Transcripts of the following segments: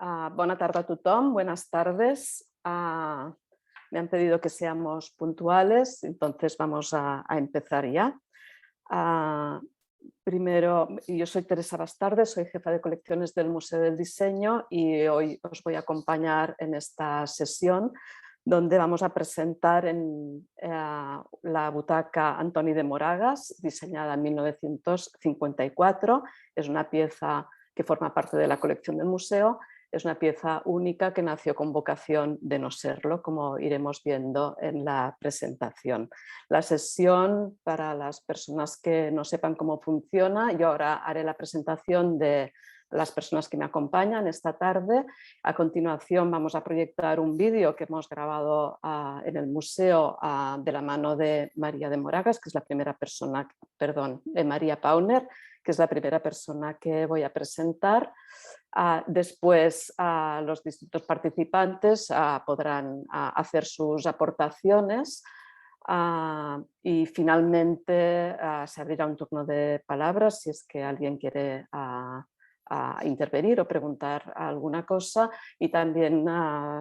Bona tarda a tothom, buenas tardes. Me han pedido que seamos puntuales, entonces vamos a empezar ya. Primero, yo soy Teresa Bastarde, soy jefa de colecciones del Museo del Diseño y hoy os voy a acompañar en esta sesión donde vamos a presentar la butaca Antoni de Moragas, diseñada en 1954. Es una pieza que forma parte de la colección del museo. Es una pieza única que nació con vocación de no serlo, como iremos viendo en la presentación. La sesión, para las personas que no sepan cómo funciona, yo ahora haré la presentación de las personas que me acompañan esta tarde. A continuación vamos a proyectar un vídeo que hemos grabado en el museo de la mano de María de Moragas, que es la primera persona, de María Pauner, que es la primera persona que voy a presentar. Después los distintos participantes podrán hacer sus aportaciones y finalmente se abrirá un turno de palabras si es que alguien quiere intervenir o preguntar alguna cosa, y también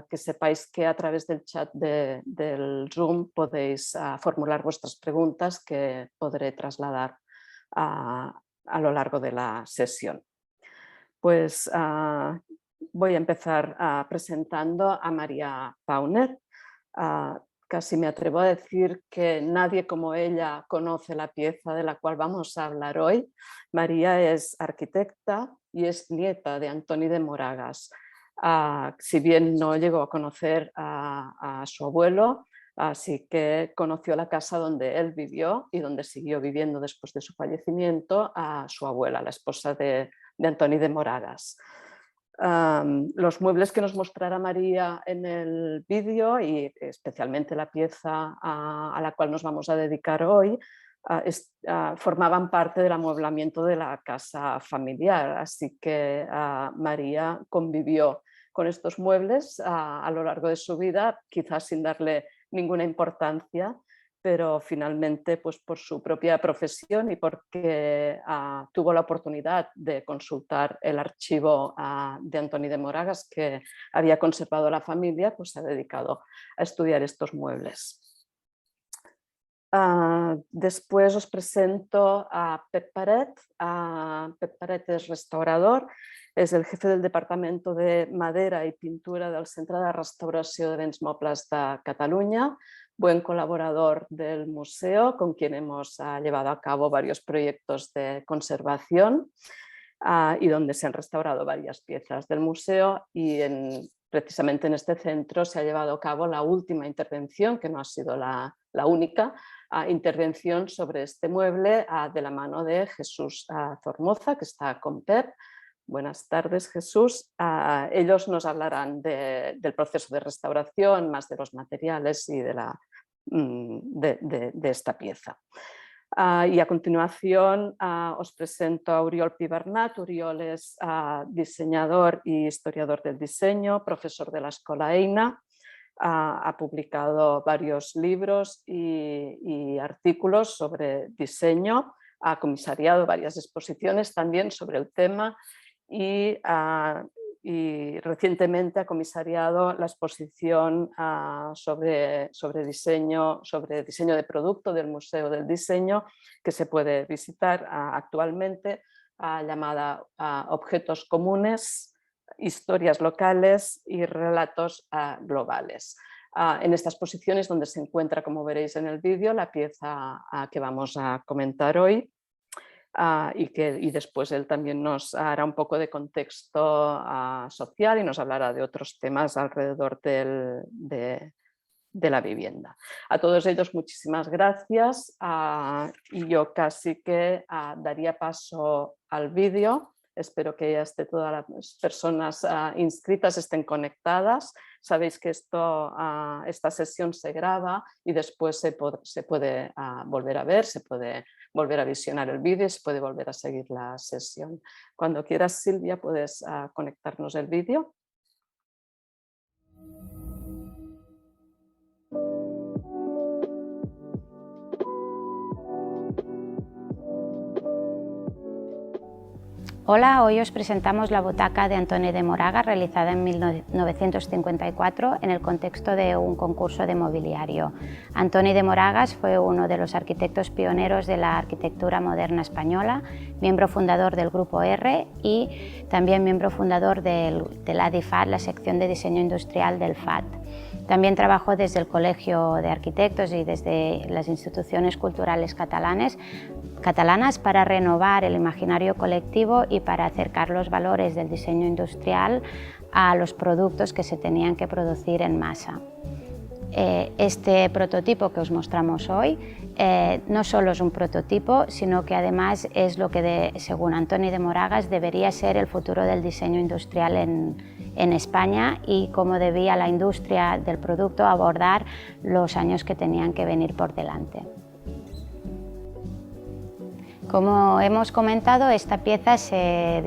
que sepáis que a través del chat del Zoom podéis formular vuestras preguntas que podré trasladar a lo largo de la sesión. Pues voy a empezar presentando a María Pauner. Casi me atrevo a decir que nadie como ella conoce la pieza de la cual vamos a hablar hoy. María es arquitecta y es nieta de Antoni de Moragas. Si bien no llegó a conocer a su abuelo, así que conoció la casa donde él vivió y donde siguió viviendo después de su fallecimiento a su abuela, la esposa de Antoni de Moragas. Los muebles que nos mostrará María en el vídeo, y especialmente la pieza a la cual nos vamos a dedicar hoy, formaban parte del amueblamiento de la casa familiar, así que María convivió con estos muebles a lo largo de su vida, quizás sin darle ninguna importancia, pero finalmente, pues por su propia profesión y porque tuvo la oportunidad de consultar el archivo de Antoni de Moragas que había conservado la familia, pues se ha dedicado a estudiar estos muebles. Después os presento a Pep Paret. Pep Paret es restaurador, és el jefe del Departamento de Madera i Pintura del Centre de Restauració de Béns Mobles de Catalunya, buen colaborador del museo, con quien hemos llevado a cabo varios proyectos de conservación y donde se han restaurado varias piezas del museo, y precisamente en este centro se ha llevado a cabo la última intervención, que no ha sido la única, intervención sobre este mueble de la mano de Jesús Zormoza, que está con Pep. Buenas tardes, Jesús. Ellos nos hablarán del proceso de restauración, más de los materiales y de esta pieza. Y a continuación os presento a Oriol Pibernat. Oriol es diseñador y historiador del diseño, profesor de la Escola Eina. Ha publicado varios libros y artículos sobre diseño, ha comisariado varias exposiciones también sobre el tema y recientemente ha comisariado la exposición sobre diseño de producto del Museo del Diseño, que se puede visitar actualmente, llamada Objetos Comunes, Historias Locales y Relatos Globales. En esta exposición es donde se encuentra, como veréis en el vídeo, la pieza que vamos a comentar hoy. Y después él también nos hará un poco de contexto social y nos hablará de otros temas alrededor de la vivienda. A todos ellos muchísimas gracias y yo casi que daría paso al vídeo. Espero que ya todas las personas inscritas estén conectadas. Sabéis que esta sesión se graba y después se puede volver a ver, se puede volver a visionar el vídeo y se puede volver a seguir la sesión. Cuando quieras, Silvia, puedes conectarnos el vídeo. Hola, hoy os presentamos la butaca de Antoni de Moragas, realizada en 1954 en el contexto de un concurso de mobiliario. Antoni de Moragas fue uno de los arquitectos pioneros de la arquitectura moderna española, miembro fundador del Grupo R y también miembro fundador de la DIFAT, la sección de diseño industrial del FAT. También trabajó desde el Colegio de Arquitectos y desde las instituciones culturales catalanas para renovar el imaginario colectivo y para acercar los valores del diseño industrial a los productos que se tenían que producir en masa. Este prototipo que os mostramos hoy no solo es un prototipo, sino que además es lo que, según Antoni de Moragas, debería ser el futuro del diseño industrial en España y cómo debía la industria del producto abordar los años que tenían que venir por delante. Como hemos comentado, esta pieza se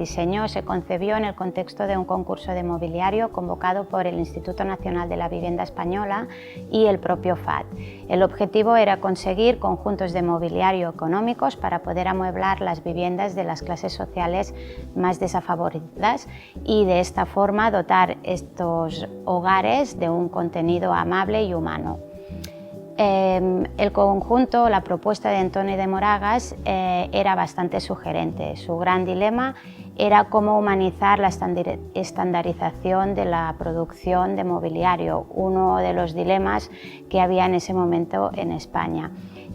concebió en el contexto de un concurso de mobiliario convocado por el Instituto Nacional de la Vivienda Española y el propio FAT. El objetivo era conseguir conjuntos de mobiliario económicos para poder amueblar las viviendas de las clases sociales más desfavorecidas y de esta forma dotar estos hogares de un contenido amable y humano. El conjunto, la propuesta de Antoni de Moragas era bastante sugerente. Su gran dilema era cómo humanizar la estandarización de la producción de mobiliario, uno de los dilemas que había en ese momento en España.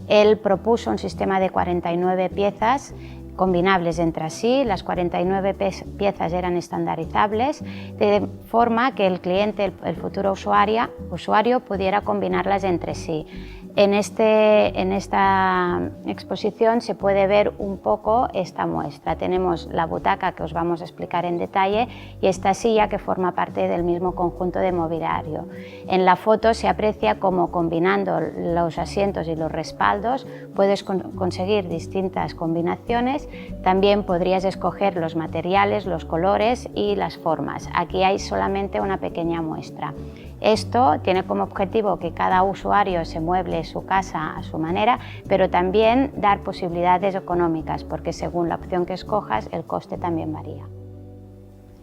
Él propuso un sistema de 49 piezas combinables entre sí. Las 49 piezas eran estandarizables, de forma que el cliente, el futuro usuario pudiera combinarlas entre sí. En esta exposición se puede ver un poco esta muestra. Tenemos la butaca que os vamos a explicar en detalle y esta silla que forma parte del mismo conjunto de mobiliario. En la foto se aprecia cómo combinando los asientos y los respaldos puedes conseguir distintas combinaciones. También podrías escoger los materiales, los colores y las formas. Aquí hay solamente una pequeña muestra. Esto tiene como objetivo que cada usuario se mueble su casa a su manera, pero también dar posibilidades económicas, porque según la opción que escojas, el coste también varía.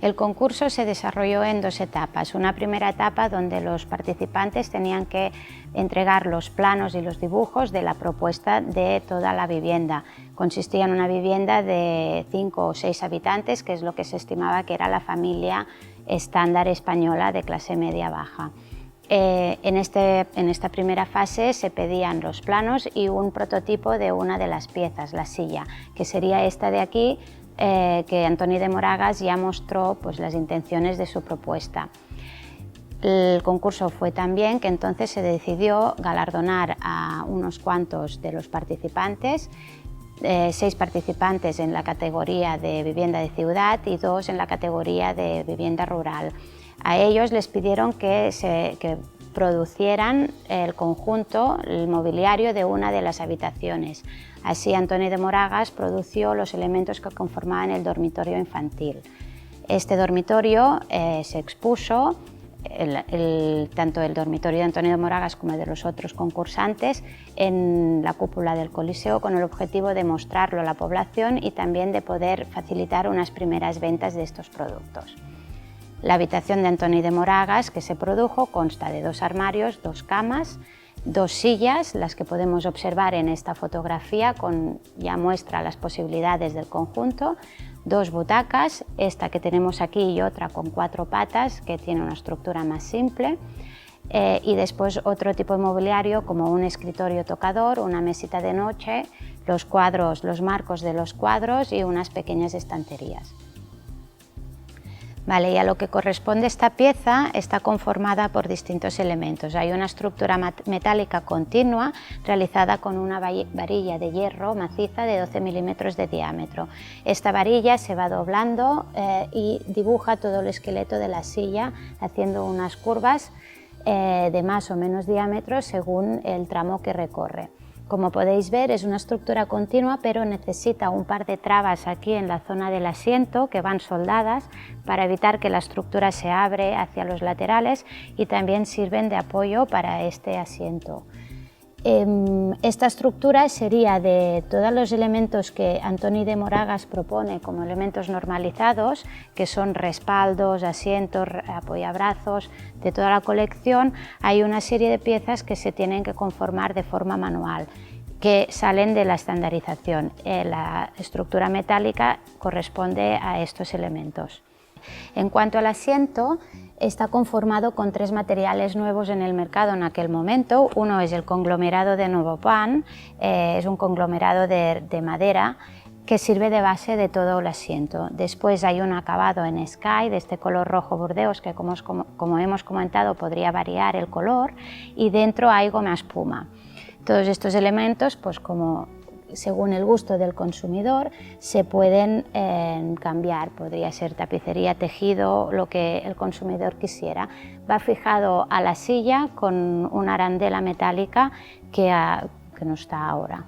El concurso se desarrolló en dos etapas. Una primera etapa donde los participantes tenían que entregar los planos y los dibujos de la propuesta de toda la vivienda. Consistía en una vivienda de 5 o 6 habitantes, que es lo que se estimaba que era la familia estándar española de clase media-baja. En esta primera fase se pedían los planos y un prototipo de una de las piezas, la silla, que sería esta de aquí, que Antoni de Moragas ya mostró pues, las intenciones de su propuesta. El concurso fue tan bien que entonces se decidió galardonar a unos cuantos de los participantes, 6 participantes en la categoría de vivienda de ciudad y 2 en la categoría de vivienda rural. A ellos les pidieron que producieran el conjunto, el mobiliario de una de las habitaciones. Así Antoni de Moragas produjo los elementos que conformaban el dormitorio infantil. Este dormitorio se expuso, tanto el dormitorio de Antoni de Moragas como el de los otros concursantes, en la cúpula del Coliseo con el objetivo de mostrarlo a la población y también de poder facilitar unas primeras ventas de estos productos. La habitación de Antoni de Moragas que se produjo consta de 2 armarios, 2 camas, 2 sillas, las que podemos observar en esta fotografía, ya muestra las posibilidades del conjunto, 2 butacas, esta que tenemos aquí y otra con 4 patas, que tiene una estructura más simple, y después otro tipo de mobiliario como un escritorio tocador, una mesita de noche, los cuadros, los marcos de los cuadros y unas pequeñas estanterías. Vale, y a lo que corresponde esta pieza está conformada por distintos elementos. Hay una estructura metálica continua realizada con una varilla de hierro maciza de 12 milímetros de diámetro. Esta varilla se va doblando y dibuja todo el esqueleto de la silla haciendo unas curvas de más o menos diámetro según el tramo que recorre. Como podéis ver, es una estructura continua, pero necesita un par de trabas aquí en la zona del asiento que van soldadas para evitar que la estructura se abre hacia los laterales y también sirven de apoyo para este asiento. Esta estructura sería de todos los elementos que Antoni de Moragas propone como elementos normalizados, que son respaldos, asientos, apoyabrazos, de toda la colección. Hay una serie de piezas que se tienen que conformar de forma manual, que salen de la estandarización. La estructura metálica corresponde a estos elementos. En cuanto al asiento, está conformado con 3 materiales nuevos en el mercado en aquel momento. Uno es el conglomerado de Novopan, es un conglomerado de madera que sirve de base de todo el asiento. Después hay un acabado en Sky de este color rojo burdeos que, como hemos comentado, podría variar el color, y dentro hay goma espuma. Todos estos elementos, pues según el gusto del consumidor, se pueden cambiar. Podría ser tapicería, tejido, lo que el consumidor quisiera. Va fijado a la silla con una arandela metálica que no está ahora.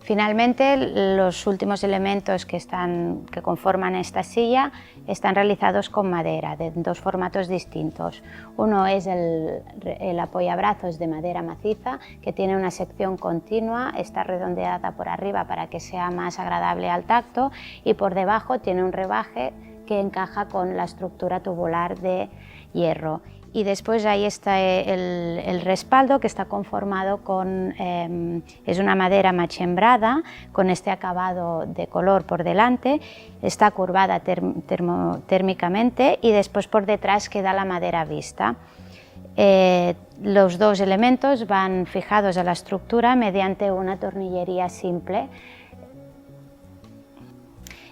Finalmente, los últimos elementos que conforman esta silla están realizados con madera, de 2 formatos distintos. Uno es el apoyabrazos de madera maciza, que tiene una sección continua, está redondeada por arriba para que sea más agradable al tacto, y por debajo tiene un rebaje que encaja con la estructura tubular de hierro. Y después ahí está el respaldo, que está conformado con, es una madera machembrada con este acabado de color por delante, está curvada térmicamente, y después por detrás queda la madera vista. Los 2 elementos van fijados a la estructura mediante una tornillería simple.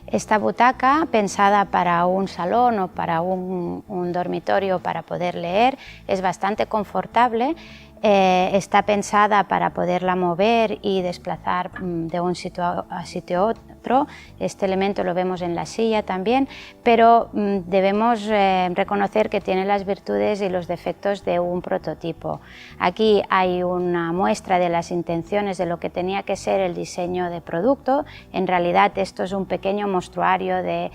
Esta butaca, pensada para un salón o para un dormitorio para poder leer, es bastante confortable. Está pensada para poderla mover y desplazar de un sitio a sitio otro. Este elemento lo vemos en la silla también, pero debemos reconocer que tiene las virtudes y los defectos de un prototipo. Aquí hay una muestra de las intenciones de lo que tenía que ser el diseño de producto. En realidad esto es un pequeño mostruario de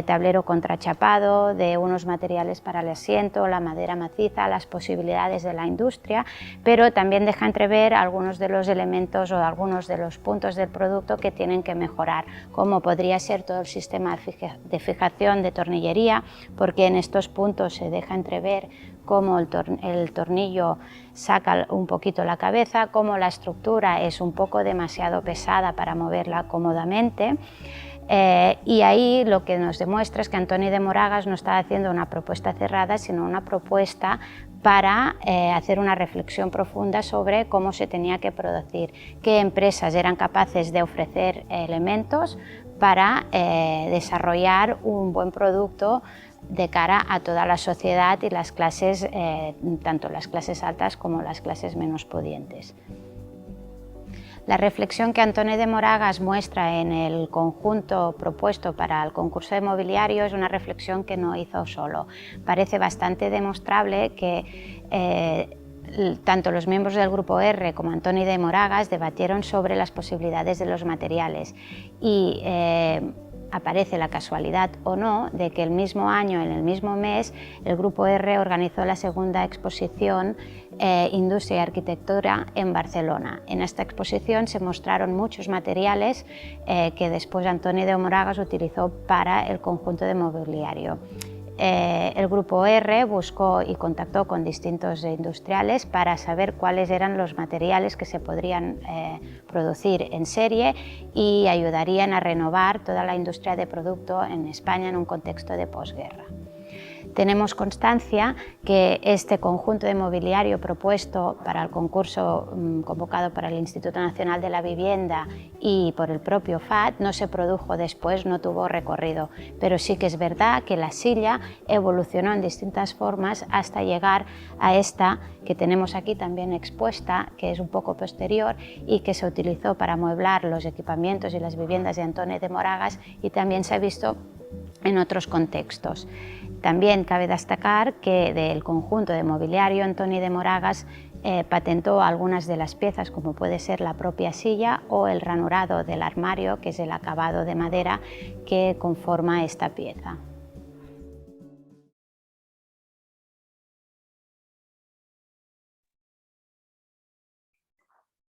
tablero contrachapado, de unos materiales para el asiento, la madera maciza, las posibilidades de la industria, pero también deja entrever algunos de los elementos o algunos de los puntos del producto que tienen que mejorar, como podría ser todo el sistema de fijación de tornillería, porque en estos puntos se deja entrever cómo el tornillo saca un poquito la cabeza, cómo la estructura es un poco demasiado pesada para moverla cómodamente. Y ahí lo que nos demuestra es que Antoni de Moragas no está haciendo una propuesta cerrada, sino una propuesta para hacer una reflexión profunda sobre cómo se tenía que producir, qué empresas eran capaces de ofrecer elementos para desarrollar un buen producto de cara a toda la sociedad y las clases, tanto las clases altas como las clases menos pudientes. La reflexión que Antoni de Moragas muestra en el conjunto propuesto para el concurso de mobiliario es una reflexión que no hizo solo. Parece bastante demostrable que tanto los miembros del Grupo R como Antoni de Moragas debatieron sobre las posibilidades de los materiales, y aparece la casualidad o no de que el mismo año, en el mismo mes, el Grupo R organizó la segunda exposición Industria y Arquitectura en Barcelona. En esta exposición se mostraron muchos materiales que después Antoni de Moragas utilizó para el conjunto de mobiliario. El Grupo R buscó y contactó con distintos industriales para saber cuáles eran los materiales que se podrían producir en serie y ayudarían a renovar toda la industria de producto en España en un contexto de posguerra. Tenemos constancia que este conjunto de mobiliario propuesto para el concurso convocado para el Instituto Nacional de la Vivienda y por el propio FAD no se produjo después, no tuvo recorrido, pero sí que es verdad que la silla evolucionó en distintas formas hasta llegar a esta que tenemos aquí también expuesta, que es un poco posterior y que se utilizó para amueblar los equipamientos y las viviendas de Antoni de Moragas, y también se ha visto en otros contextos. También cabe destacar que del conjunto de mobiliario Antoni de Moragas patentó algunas de las piezas, como puede ser la propia silla o el ranurado del armario, que es el acabado de madera que conforma esta pieza.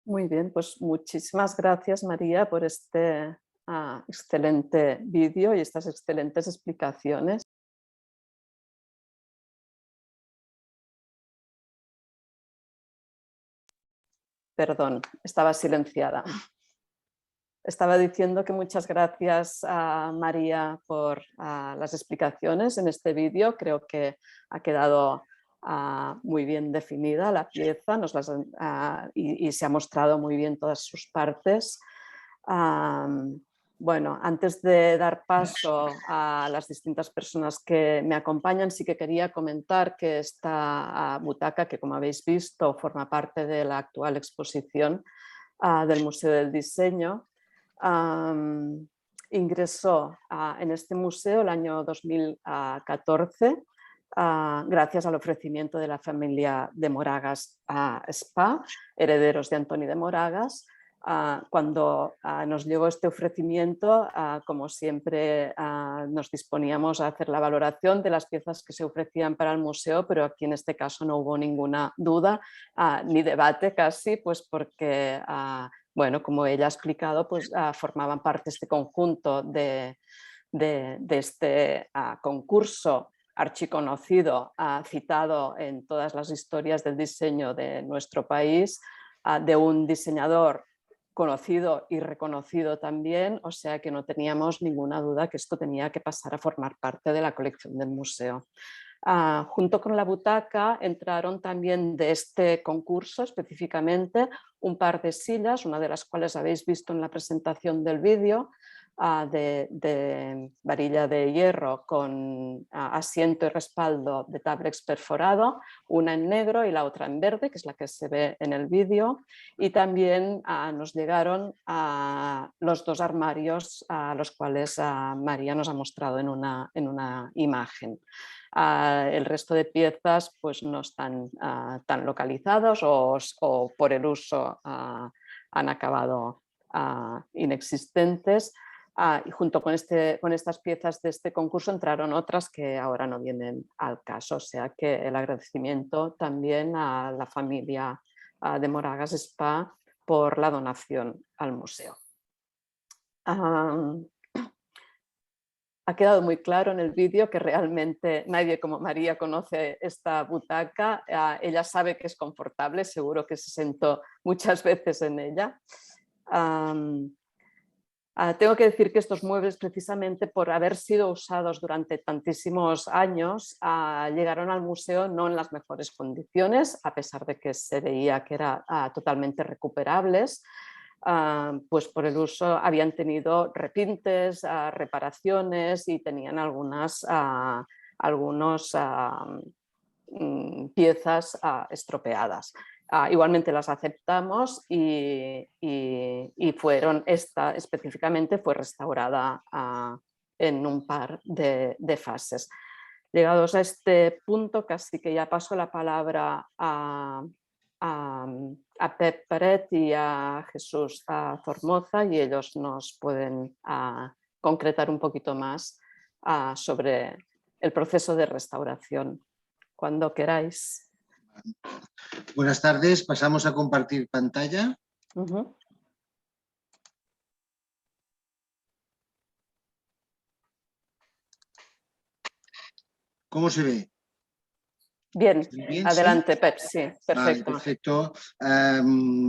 Muy bien, pues muchísimas gracias, María, por este excelente vídeo y estas excelentes explicaciones. Perdón, estaba silenciada. Estaba diciendo que muchas gracias a María por las explicaciones en este vídeo. Creo que ha quedado muy bien definida la pieza y se ha mostrado muy bien todas sus partes. Bueno, antes de dar paso a las distintas personas que me acompañan, sí que quería comentar que esta butaca, que como habéis visto forma parte de la actual exposición del Museo del Diseño, ingresó en este museo el año 2014 gracias al ofrecimiento de la familia de Moragas Spa, herederos de Antoni de Moragas. Cuando nos llegó este ofrecimiento, como siempre nos disponíamos a hacer la valoración de las piezas que se ofrecían para el museo, pero aquí en este caso no hubo ninguna duda ni debate casi, pues porque bueno, como ella ha explicado, pues formaban parte de este conjunto de este concurso archiconocido, citado en todas las historias del diseño de nuestro país, de un diseñador conocido y reconocido también, o sea que no teníamos ninguna duda que esto tenía que pasar a formar parte de la colección del museo. Junto con la butaca entraron también de este concurso específicamente un par de sillas, una de las cuales habéis visto en la presentación del vídeo, de varilla de hierro con asiento y respaldo de tablex perforado, una en negro y la otra en verde, que es la que se ve en el vídeo, y también nos llegaron los dos armarios a los cuales María nos ha mostrado en una imagen. El resto de piezas pues, no están tan localizados o por el uso han acabado inexistentes. Y junto con estas piezas de este concurso entraron otras que ahora no vienen al caso, o sea que el agradecimiento también a la familia de Moragas Spa por la donación al museo. Ha quedado muy claro en el vídeo que realmente nadie como María conoce esta butaca. Ella sabe que es confortable, seguro que se sentó muchas veces en ella. Tengo que decir que estos muebles, precisamente por haber sido usados durante tantísimos años, llegaron al museo no en las mejores condiciones, a pesar de que se veía que eran totalmente recuperables. Pues por el uso habían tenido repintes, reparaciones y tenían algunas piezas estropeadas. Igualmente las aceptamos y esta específicamente fue restaurada en un par de fases. Llegados a este punto, casi que ya paso la palabra a Pep Paret y a Jesús Zormoza y ellos nos pueden concretar un poquito más sobre el proceso de restauración. Cuando queráis. Buenas tardes, pasamos a compartir pantalla. ¿Cómo se ve? Bien, adelante, ¿sí? Pep, sí, perfecto. Vale, perfecto.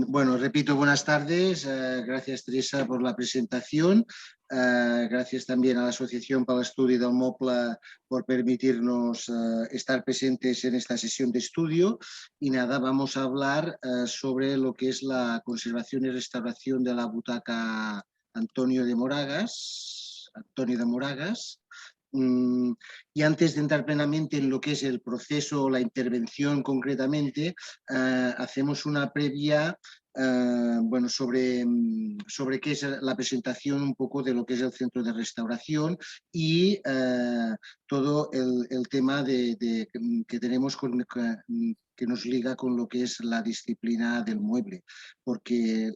Bueno, repito, buenas tardes. Gracias, Teresa, por la presentación. Gracias también a la Asociación para el Estudio del Moble por permitirnos estar presentes en esta sesión de estudio. Y nada, vamos a hablar sobre lo que es la conservación y restauración de la butaca Antoni de Moragas. Y antes de entrar plenamente en lo que es el proceso o la intervención concretamente, hacemos una previa bueno, sobre qué es la presentación un poco de lo que es el centro de restauración y todo el tema que tenemos que nos liga con lo que es la disciplina del mueble, porque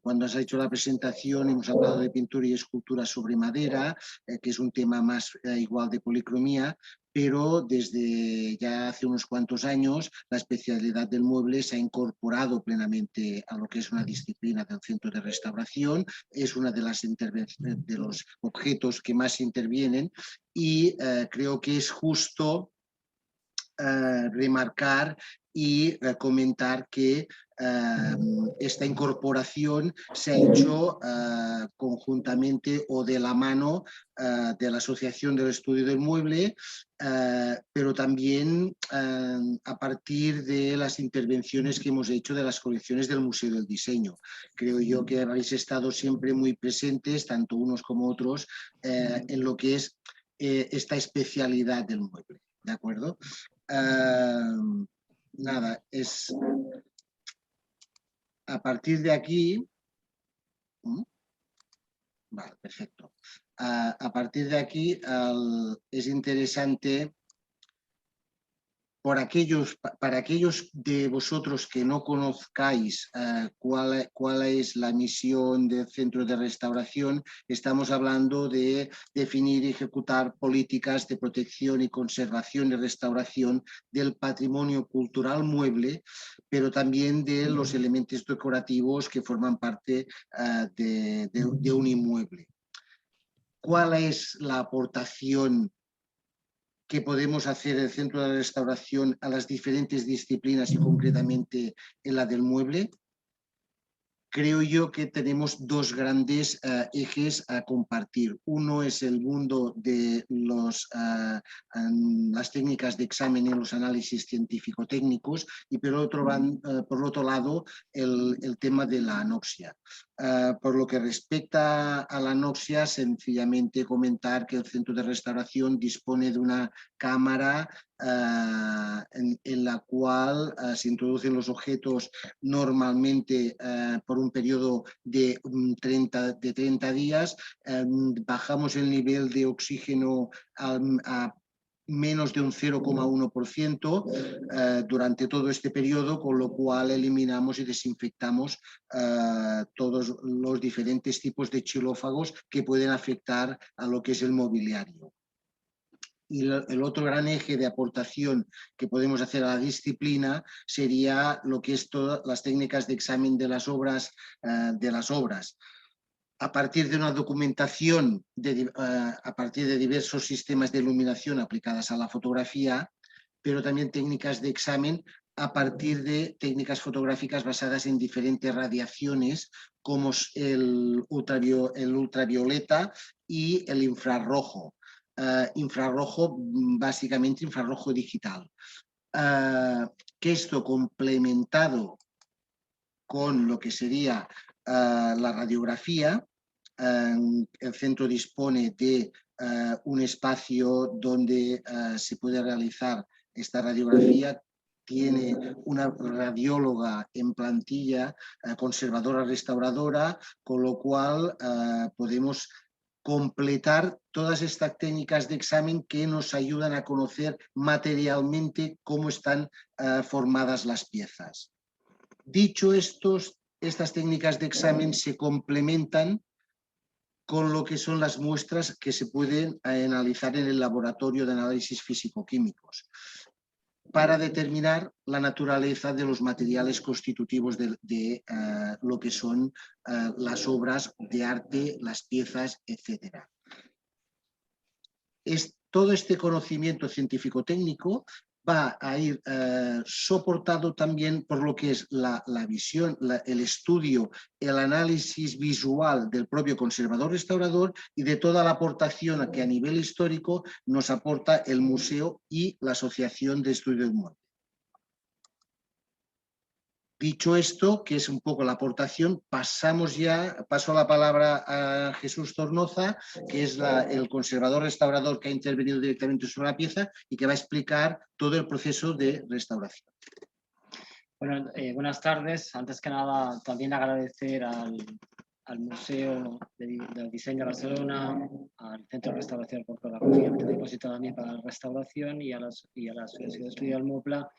cuando has hecho la presentación hemos hablado de pintura y escultura sobre madera, que es un tema más igual de policromía, pero desde ya hace unos cuantos años la especialidad del mueble se ha incorporado plenamente a lo que es una disciplina del centro de restauración, es una de los objetos que más intervienen y creo que es justo remarcar y comentar que esta incorporación se ha hecho conjuntamente o de la mano de la Asociación del Estudio del Mueble, pero también a partir de las intervenciones que hemos hecho de las colecciones del Museo del Diseño. Creo yo que habéis estado siempre muy presentes, tanto unos como otros, en lo que es esta especialidad del mueble. ¿De acuerdo? Nada, es a partir de aquí. Vale, perfecto. A partir de aquí es interesante para aquellos de vosotros que no conozcáis cuál es la misión del Centro de Restauración, estamos hablando de definir y ejecutar políticas de protección y conservación y restauración del patrimonio cultural mueble, pero también de los elementos decorativos que forman parte de un inmueble. ¿Cuál es la aportación que podemos hacer el Centro de Restauración a las diferentes disciplinas y concretamente en la del mueble? Creo yo que tenemos dos grandes ejes a compartir. Uno es el mundo de las técnicas de examen y los análisis científico-técnicos y por otro lado el tema de la anoxia. Por lo que respecta a la anoxia, sencillamente comentar que el Centro de Restauración dispone de una cámara en la cual se introducen los objetos normalmente por un periodo de 30 días, bajamos el nivel de oxígeno a menos de un 0,1% durante todo este periodo, con lo cual eliminamos y desinfectamos todos los diferentes tipos de xilófagos que pueden afectar a lo que es el mobiliario. Y el otro gran eje de aportación que podemos hacer a la disciplina sería lo que es todas las técnicas de examen de las obras, a partir de una documentación, a partir de diversos sistemas de iluminación aplicadas a la fotografía, pero también técnicas de examen a partir de técnicas fotográficas basadas en diferentes radiaciones como el ultravioleta y el infrarrojo. Infrarrojo, básicamente infrarrojo digital. Que esto complementado con lo que sería la radiografía, el centro dispone de un espacio donde se puede realizar esta radiografía. Tiene una radióloga en plantilla, conservadora restauradora, con lo cual podemos completar todas estas técnicas de examen que nos ayudan a conocer materialmente cómo están formadas las piezas. Dicho estas técnicas de examen se complementan con lo que son las muestras que se pueden analizar en el laboratorio de análisis físico-químicos para determinar la naturaleza de los materiales constitutivos de lo que son las obras de arte, las piezas, etc. Todo este conocimiento científico-técnico va a ir soportado también por lo que es la visión, el estudio, el análisis visual del propio conservador restaurador y de toda la aportación que a nivel histórico nos aporta el museo y la Asociación de Estudio del Mueble. Dicho esto, que es un poco la aportación, paso la palabra a Jesús Zornoza, que es el conservador restaurador que ha intervenido directamente sobre la pieza y que va a explicar todo el proceso de restauración. Bueno, buenas tardes. Antes que nada, también agradecer al Museo del Diseño de Barcelona, al Centro de Restauración por la confianza depositada también para la restauración y a la Asociación de Estudio del Mopla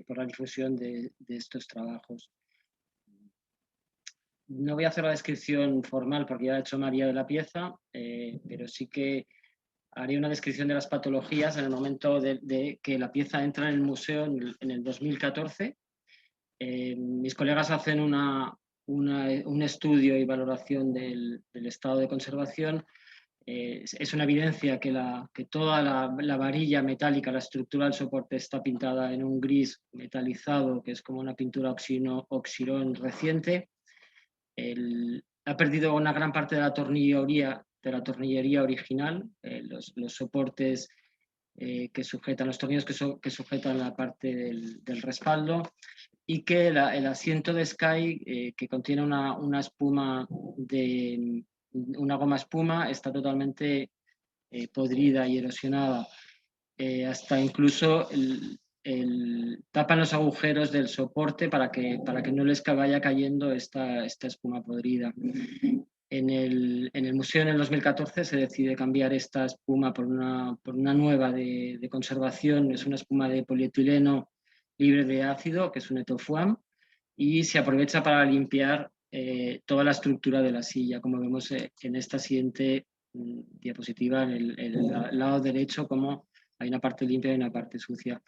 por la difusión de estos trabajos. No voy a hacer la descripción formal porque ya ha hecho María de la pieza, pero sí que haré una descripción de las patologías en el momento de que la pieza entra en el museo en el 2014. Mis colegas hacen un estudio y valoración del estado de conservación. Es una evidencia que toda la varilla metálica, la estructura del soporte está pintada en un gris metalizado, que es como una pintura oxirón reciente. Ha perdido una gran parte de la tornillería original, los soportes que sujetan, los tornillos que sujetan la parte del respaldo, y que el asiento de Sky, que contiene una espuma una goma espuma, está totalmente podrida y erosionada. Hasta incluso tapan los agujeros del soporte para que no les vaya cayendo esta espuma podrida. En el museo en el 2014 se decide cambiar esta espuma por una nueva de conservación. Es una espuma de polietileno libre de ácido, que es un Etofuam, y se aprovecha para limpiar toda la estructura de la silla, como vemos en esta siguiente diapositiva, en el lado derecho, como hay una parte limpia y una parte sucia.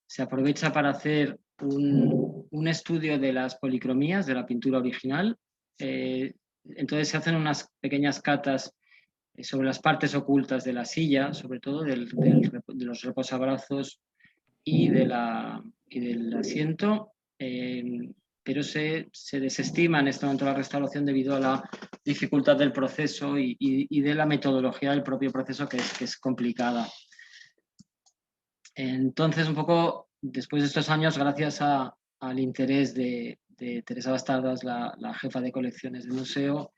Se aprovecha para hacer un estudio de las policromías de la pintura original. Entonces se hacen unas pequeñas catas sobre las partes ocultas de la silla, sobre todo de los reposabrazos y del asiento, pero se desestima en este momento la restauración debido a la dificultad del proceso y de la metodología del propio proceso, que es complicada. Entonces, un poco después de estos años, gracias al interés de Teresa Bastardas, la jefa de colecciones del museo,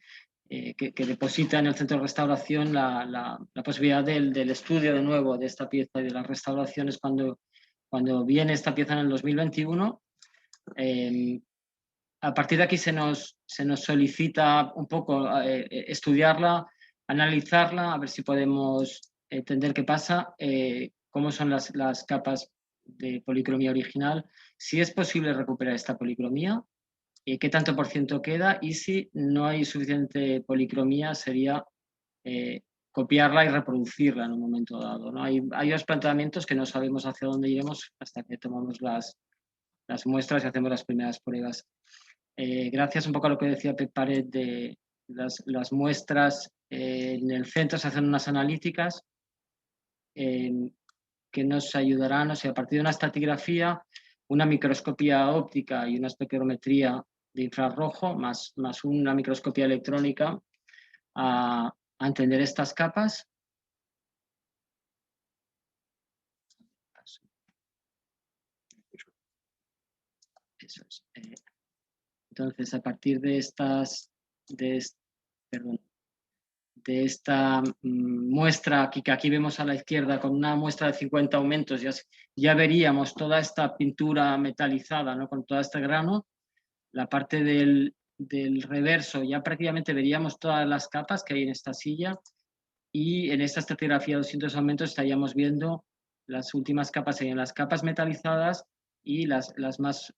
que deposita en el centro de restauración la posibilidad del estudio de nuevo de esta pieza y de las restauraciones. Cuando viene esta pieza en el 2021, a partir de aquí se nos solicita un poco estudiarla, analizarla, a ver si podemos entender qué pasa, cómo son las capas de policromía original, si es posible recuperar esta policromía, qué tanto por ciento queda, y si no hay suficiente policromía sería copiarla y reproducirla en un momento dado, ¿no? Hay dos planteamientos que no sabemos hacia dónde iremos hasta que tomamos las muestras y hacemos las primeras pruebas. Gracias un poco a lo que decía Pep Paret de las muestras, en el centro se hacen unas analíticas que nos ayudarán, o sea, a partir de una estratigrafía, una microscopía óptica y una espectrometría de infrarrojo, más una microscopía electrónica, a entender estas capas. Eso es. Entonces, a partir de esta muestra que aquí vemos a la izquierda, con una muestra de 50 aumentos, ya veríamos toda esta pintura metalizada, ¿no? Con todo este grano. La parte del reverso ya prácticamente veríamos todas las capas que hay en esta silla, y en esta estratigrafía de 200 aumentos estaríamos viendo las últimas capas, serían las capas metalizadas, y las más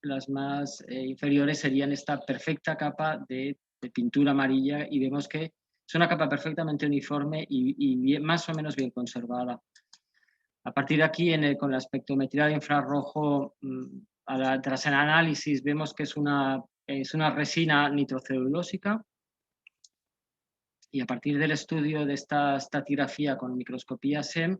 inferiores serían esta perfecta capa de pintura amarilla, y vemos que es una capa perfectamente uniforme y bien, más o menos bien conservada. A partir de aquí, con la espectrometría de infrarrojo, tras el análisis, vemos que es una resina nitrocelulósica, y a partir del estudio de esta estratigrafía con microscopía SEM,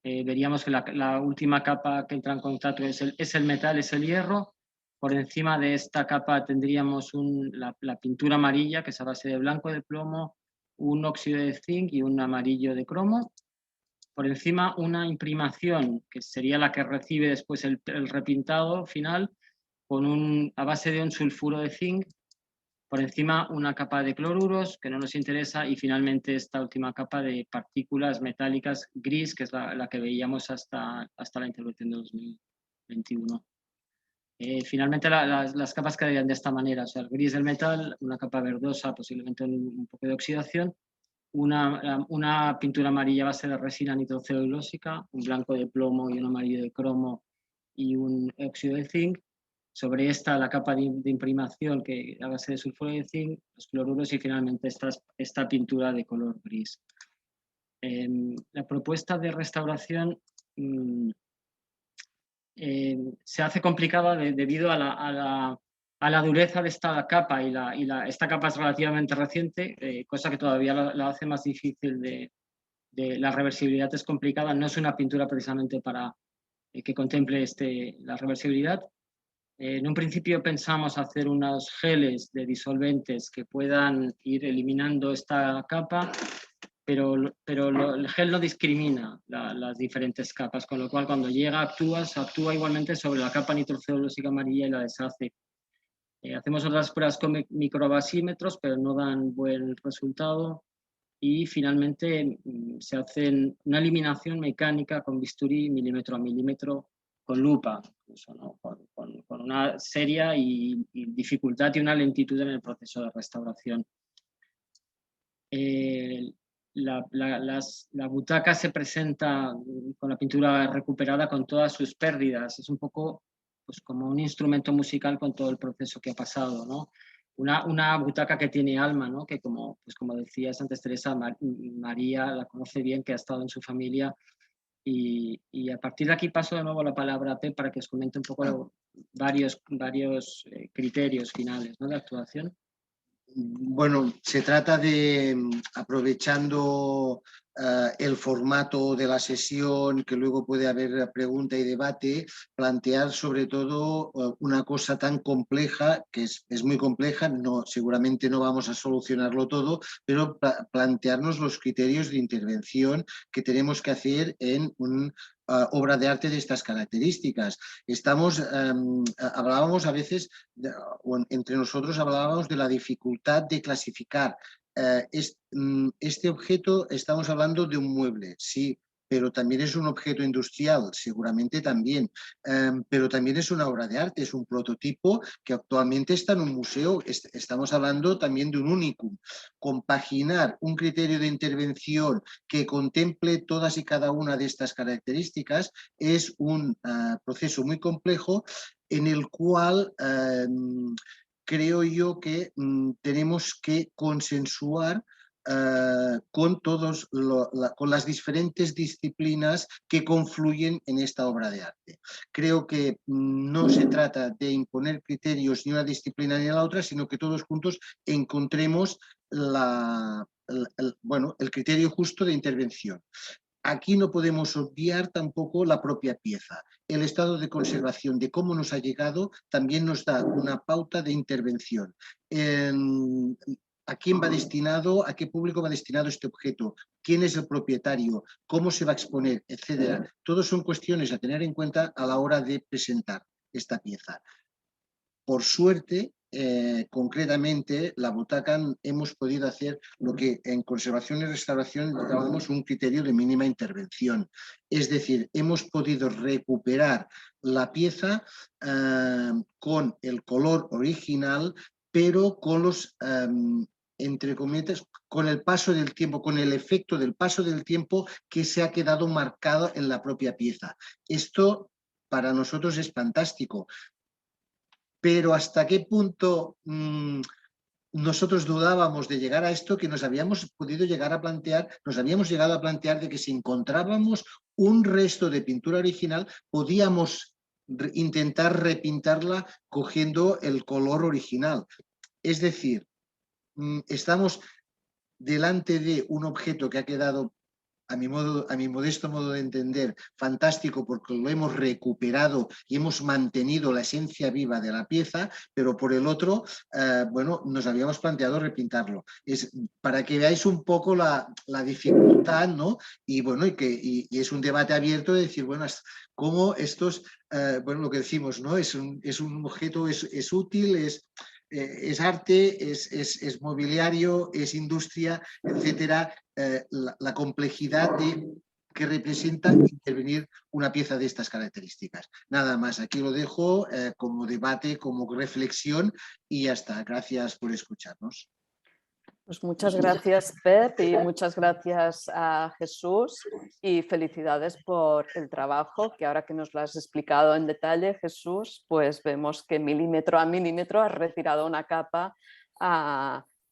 veríamos que la última capa que entra en contacto es el metal, es el hierro. Por encima de esta capa tendríamos la pintura amarilla, que es a base de blanco de plomo, un óxido de zinc y un amarillo de cromo. Por encima una imprimación, que sería la que recibe después el repintado final, a base de un sulfuro de zinc. Por encima una capa de cloruros, que no nos interesa, y finalmente esta última capa de partículas metálicas gris, que es la que veíamos hasta la intervención de 2021. Finalmente las capas quedarían de esta manera, o sea, el gris del metal, una capa verdosa, posiblemente un poco de oxidación, una pintura amarilla a base de resina nitrocelulósica, un blanco de plomo y un amarillo de cromo y un óxido de zinc, sobre esta la capa de imprimación que a base de sulfuro de zinc, los cloruros y finalmente esta pintura de color gris. La propuesta de restauración se hace complicada debido a la dureza de esta capa esta capa es relativamente reciente, cosa que todavía la hace más difícil la reversibilidad es complicada, no es una pintura precisamente para que contemple la reversibilidad. En un principio pensamos hacer unos geles de disolventes que puedan ir eliminando esta capa, pero el gel no discrimina las diferentes capas, con lo cual cuando llega actúa igualmente sobre la capa nitrocelulósica amarilla y la deshace. Hacemos otras pruebas con microbasímetros, pero no dan buen resultado. Y finalmente se hace una eliminación mecánica con bisturí milímetro a milímetro con lupa, incluso, ¿no? con una seria y dificultad y una lentitud en el proceso de restauración. La butaca se presenta con la pintura recuperada con todas sus pérdidas. Es un poco pues, como un instrumento musical con todo el proceso que ha pasado, ¿no? Una butaca que tiene alma, ¿no? Que como decías antes, Teresa, María la conoce bien, que ha estado en su familia. Y a partir de aquí paso de nuevo la palabra a Pep para que os comente un poco varios criterios finales, ¿no? De actuación. Bueno, se trata de, aprovechando el formato de la sesión, que luego puede haber pregunta y debate, plantear sobre todo una cosa tan compleja, que es muy compleja, seguramente no vamos a solucionarlo todo, pero plantearnos los criterios de intervención que tenemos que hacer en un obra de arte de estas características. Hablábamos a veces, entre nosotros hablábamos de la dificultad de clasificar. Este objeto, estamos hablando de un mueble, sí, pero también es un objeto industrial, seguramente también, pero también es una obra de arte, es un prototipo que actualmente está en un museo. Estamos hablando también de un unicum. Compaginar un criterio de intervención que contemple todas y cada una de estas características es un proceso muy complejo en el cual creo yo que tenemos que consensuar con las diferentes disciplinas que confluyen en esta obra de arte. Creo que no se trata de imponer criterios ni una disciplina ni la otra, sino que todos juntos encontremos el criterio justo de intervención. Aquí no podemos obviar tampoco la propia pieza. El estado de conservación de cómo nos ha llegado también nos da una pauta de intervención. ¿A quién va destinado? ¿A qué público va destinado este objeto? ¿Quién es el propietario? ¿Cómo se va a exponer? Etcétera. Todos son cuestiones a tener en cuenta a la hora de presentar esta pieza. Por suerte, concretamente, la butaca hemos podido hacer lo que en conservación y restauración llamamos un criterio de mínima intervención. Es decir, hemos podido recuperar la pieza con el color original, pero con los, entre comillas, con el paso del tiempo, con el efecto del paso del tiempo que se ha quedado marcado en la propia pieza. Esto para nosotros es fantástico. Pero hasta qué punto nosotros dudábamos de llegar a esto, que nos habíamos llegado a plantear de que si encontrábamos un resto de pintura original, podíamos intentar repintarla cogiendo el color original. Es decir, estamos delante de un objeto que ha quedado, a mi modesto modo de entender, fantástico, porque lo hemos recuperado y hemos mantenido la esencia viva de la pieza, pero por el otro, bueno, nos habíamos planteado repintarlo. Es para que veáis un poco la dificultad, ¿no? Y bueno, y es un debate abierto de decir, bueno, cómo estos, bueno, lo que decimos, ¿no? Es un objeto, es útil, es arte, es mobiliario, es industria, etcétera. La complejidad que representa intervenir una pieza de estas características. Nada más, aquí lo dejo como debate, como reflexión y ya está. Gracias por escucharnos. Pues muchas gracias, Pep, y muchas gracias a Jesús y felicidades por el trabajo, que ahora que nos lo has explicado en detalle, Jesús, pues vemos que milímetro a milímetro has retirado una capa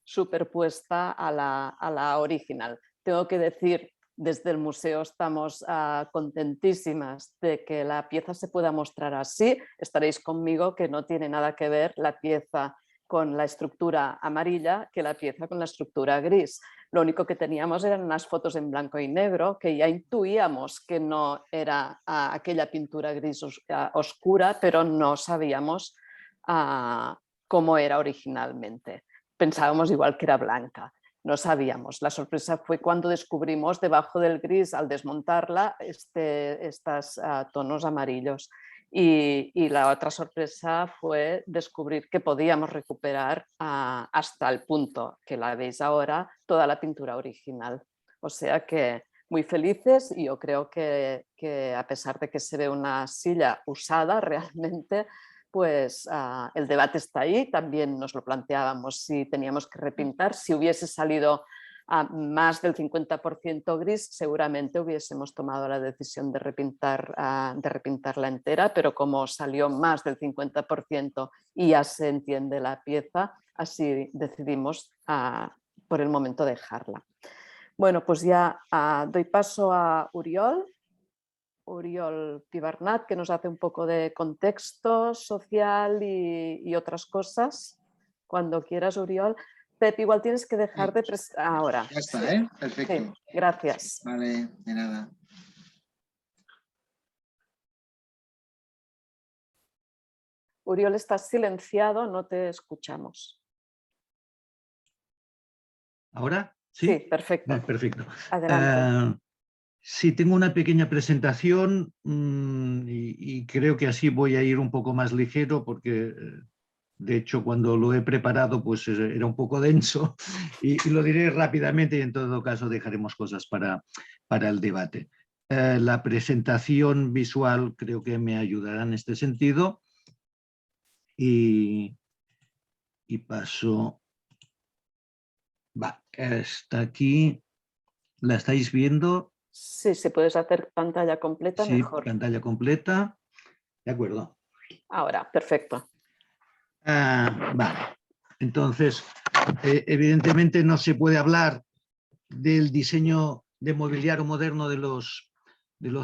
superpuesta a la original. Tengo que decir, desde el museo estamos contentísimas de que la pieza se pueda mostrar así. Estaréis conmigo que no tiene nada que ver la pieza con la estructura amarilla que la pieza con la estructura gris. Lo único que teníamos eran unas fotos en blanco y negro que ya intuíamos que no era aquella pintura gris oscura, pero no sabíamos cómo era originalmente. Pensábamos igual que era blanca. No sabíamos. La sorpresa fue cuando descubrimos debajo del gris, al desmontarla, estos tonos amarillos. Y la otra sorpresa fue descubrir que podíamos recuperar hasta el punto que la veis ahora, toda la pintura original. O sea que muy felices, y yo creo que a pesar de que se ve una silla usada realmente, pues el debate está ahí. También nos lo planteábamos si teníamos que repintar. Si hubiese salido más del 50% gris, seguramente hubiésemos tomado la decisión de repintarla entera, pero como salió más del 50% y ya se entiende la pieza, así decidimos por el momento dejarla. Bueno, pues ya doy paso a Oriol Pibernat, que nos hace un poco de contexto social y otras cosas. Cuando quieras, Oriol. Pep, igual tienes que dejar de presentar ahora. Ya está, ¿eh? Perfecto. Sí, gracias. Vale, de nada. Oriol, estás silenciado, no te escuchamos. ¿Ahora? Sí, perfecto. Perfecto. Adelante. Sí, tengo una pequeña presentación y creo que así voy a ir un poco más ligero porque, de hecho, cuando lo he preparado pues era un poco denso y lo diré rápidamente y en todo caso dejaremos cosas para el debate. La presentación visual creo que me ayudará en este sentido y paso... Va, está aquí. ¿La estáis viendo? Sí, si puedes hacer pantalla completa, Sí, mejor. pantalla completa. De acuerdo. Ahora, perfecto. Vale. Entonces, evidentemente no se puede hablar del diseño de mobiliario moderno de los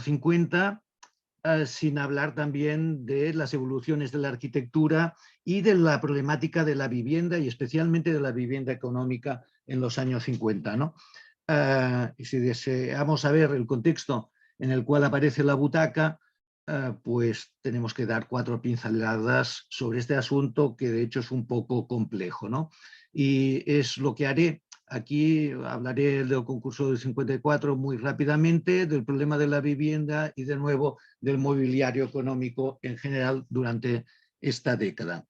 50 sin hablar también de las evoluciones de la arquitectura y de la problemática de la vivienda y especialmente de la vivienda económica en los años 50, ¿no? Y si deseamos saber el contexto en el cual aparece la butaca, pues tenemos que dar 4 pinceladas sobre este asunto que de hecho es un poco complejo, ¿no? Y es lo que haré. Aquí hablaré del concurso del 54 muy rápidamente, del problema de la vivienda y de nuevo del mobiliario económico en general durante esta década.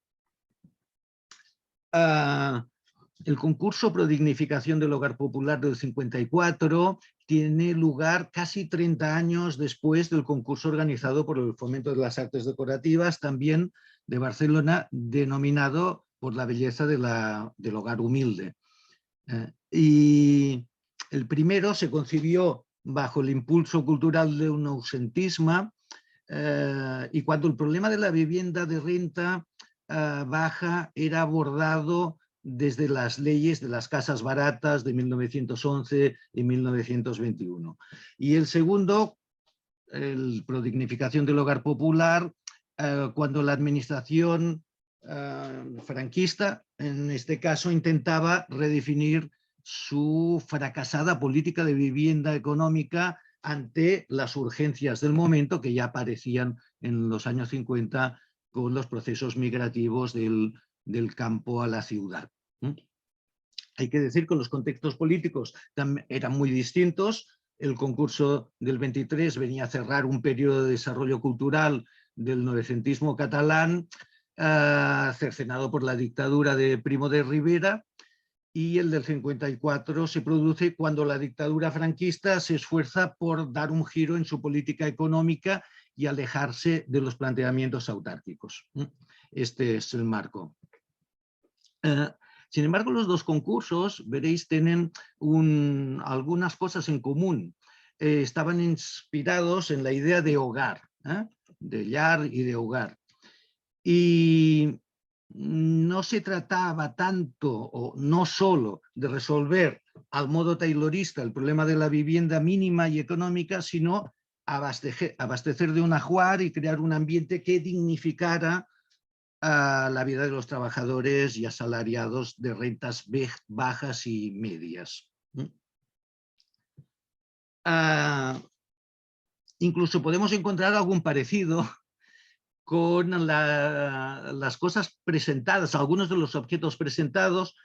El concurso Pro Dignificación del Hogar Popular del 54 tiene lugar casi 30 años después del concurso organizado por el Fomento de las Artes Decorativas, también de Barcelona, denominado por la belleza del hogar humilde. Y el primero se concibió bajo el impulso cultural de un noucentisme y cuando el problema de la vivienda de renta baja era abordado desde las leyes de las casas baratas de 1911 y 1921. Y el segundo, el Prodignificación del Hogar Popular, cuando la administración franquista, en este caso, intentaba redefinir su fracasada política de vivienda económica ante las urgencias del momento que ya aparecían en los años 50 con los procesos migrativos del campo a la ciudad. Hay que decir que los contextos políticos eran muy distintos. El concurso del 23 venía a cerrar un periodo de desarrollo cultural del novecentismo catalán, cercenado por la dictadura de Primo de Rivera, y el del 54 se produce cuando la dictadura franquista se esfuerza por dar un giro en su política económica y alejarse de los planteamientos autárquicos. Este es el marco. Sin embargo, los dos concursos, veréis, tienen algunas cosas en común. Estaban inspirados en la idea de hogar, de llar y de hogar. Y no se trataba tanto o no solo de resolver al modo taylorista el problema de la vivienda mínima y económica, sino abastecer de un ajuar y crear un ambiente que dignificara la vida de los trabajadores y asalariados de rentas bajas y medias. Incluso podemos encontrar algún parecido con las cosas presentadas, algunos de los objetos presentados.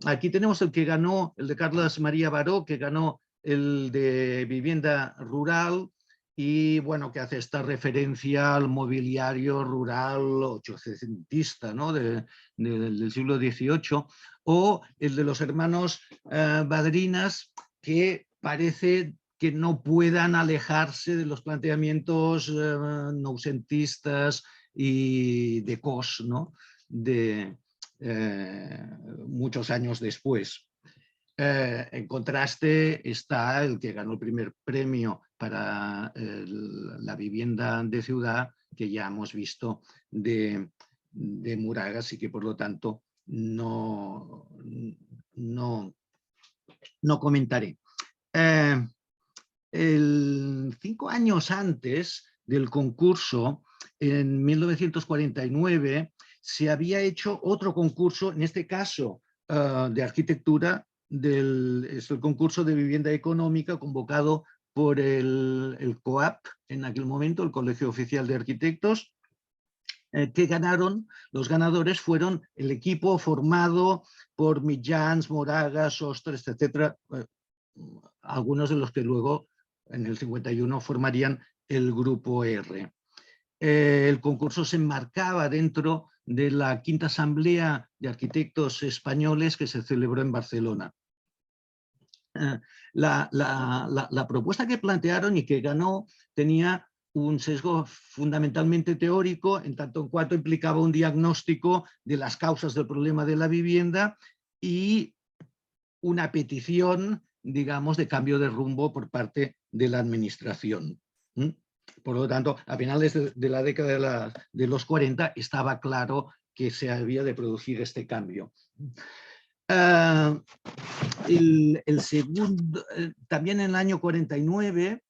Aquí tenemos el que ganó, el de Carles María Baró, que ganó el de vivienda rural y bueno, que hace esta referencia al mobiliario rural ochocentista, ¿no? del siglo XVIII, o el de los hermanos Badrinas, que parece que no puedan alejarse de los planteamientos noucentistas y de Cos, ¿no? De muchos años después. En contraste está el que ganó el primer premio para la vivienda de ciudad, que ya hemos visto, de Moragas, y que por lo tanto no comentaré. 5 años antes del concurso, en 1949, se había hecho otro concurso, en este caso de arquitectura, es el concurso de vivienda económica convocado por el COAP, en aquel momento, el Colegio Oficial de Arquitectos, que ganaron. Los ganadores fueron el equipo formado por Mitjans, Moragas, Ostres, etcétera, algunos de los que luego en el 51 formarían el Grupo R. El concurso se enmarcaba dentro de la quinta Asamblea de Arquitectos Españoles que se celebró en Barcelona. La propuesta que plantearon y que ganó tenía un sesgo fundamentalmente teórico, en tanto en cuanto implicaba un diagnóstico de las causas del problema de la vivienda y una petición, digamos, de cambio de rumbo por parte de la administración. Por lo tanto, a finales de la década de los 40 estaba claro que se había de producir este cambio. El segundo, también en el año 49,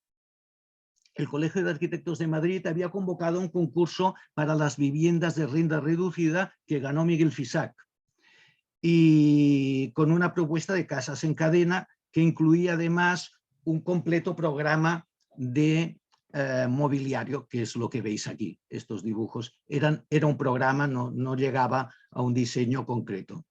el Colegio de Arquitectos de Madrid había convocado un concurso para las viviendas de renta reducida que ganó Miguel Fisac, y con una propuesta de casas en cadena que incluía además un completo programa de mobiliario, que es lo que veis aquí. Estos dibujos era un programa, no llegaba a un diseño concreto.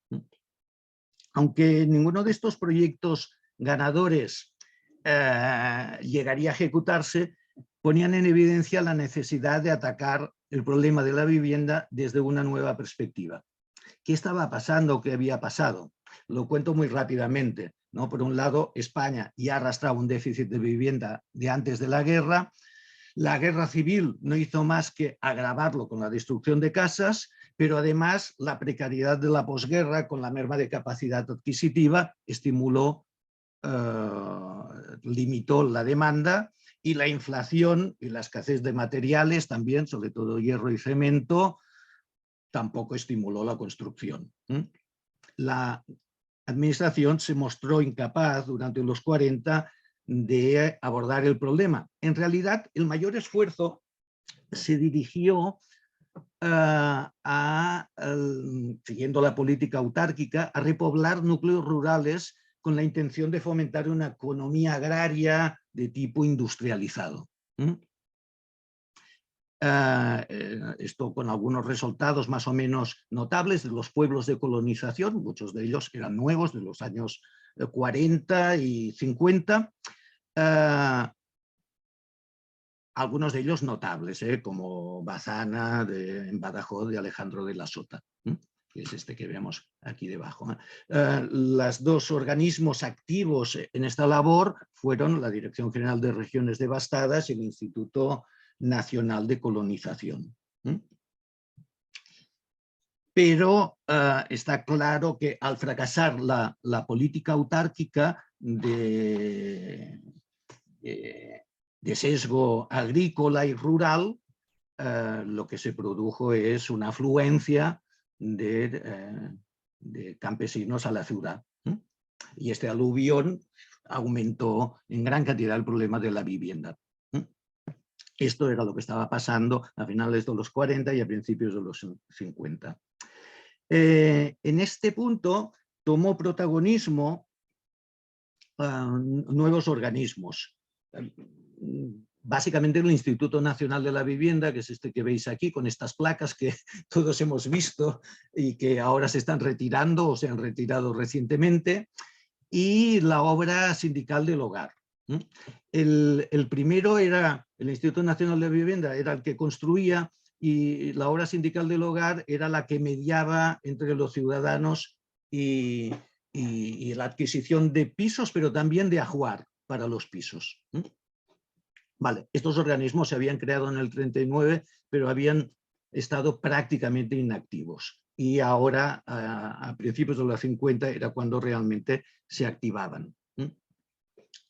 Aunque ninguno de estos proyectos ganadores llegaría a ejecutarse, ponían en evidencia la necesidad de atacar el problema de la vivienda desde una nueva perspectiva. ¿Qué estaba pasando? ¿Qué había pasado? Lo cuento muy rápidamente, ¿no? Por un lado, España ya arrastraba un déficit de vivienda de antes de la guerra. La guerra civil no hizo más que agravarlo con la destrucción de casas, pero además la precariedad de la posguerra, con la merma de capacidad adquisitiva, limitó la demanda, y la inflación y la escasez de materiales también, sobre todo hierro y cemento, tampoco estimuló la construcción. La administración se mostró incapaz durante los 40 de abordar el problema. En realidad, el mayor esfuerzo se dirigió siguiendo la política autárquica, a repoblar núcleos rurales con la intención de fomentar una economía agraria de tipo industrializado. Esto con algunos resultados más o menos notables de los pueblos de colonización, muchos de ellos eran nuevos, de los años 40 y 50, algunos de ellos notables, como Bazana, en Badajoz, de Alejandro de la Sota, que es este que vemos aquí debajo. Los dos organismos activos en esta labor fueron la Dirección General de Regiones Devastadas y el Instituto Nacional de Colonización. pero está claro que al fracasar la política autárquica de sesgo agrícola y rural, lo que se produjo es una afluencia de campesinos a la ciudad. Y este aluvión aumentó en gran cantidad el problema de la vivienda. Esto era lo que estaba pasando a finales de los 40 y a principios de los 50. En este punto tomó protagonismo nuevos organismos. Básicamente el Instituto Nacional de la Vivienda, que es este que veis aquí, con estas placas que todos hemos visto y que ahora se están retirando o se han retirado recientemente, y la obra sindical del hogar. El primero era, el Instituto Nacional de la Vivienda era el que construía, y la obra sindical del hogar era la que mediaba entre los ciudadanos y la adquisición de pisos, pero también de ajuar para los pisos. Vale, estos organismos se habían creado en el 39, pero habían estado prácticamente inactivos. Y ahora, a principios de los 50, era cuando realmente se activaban.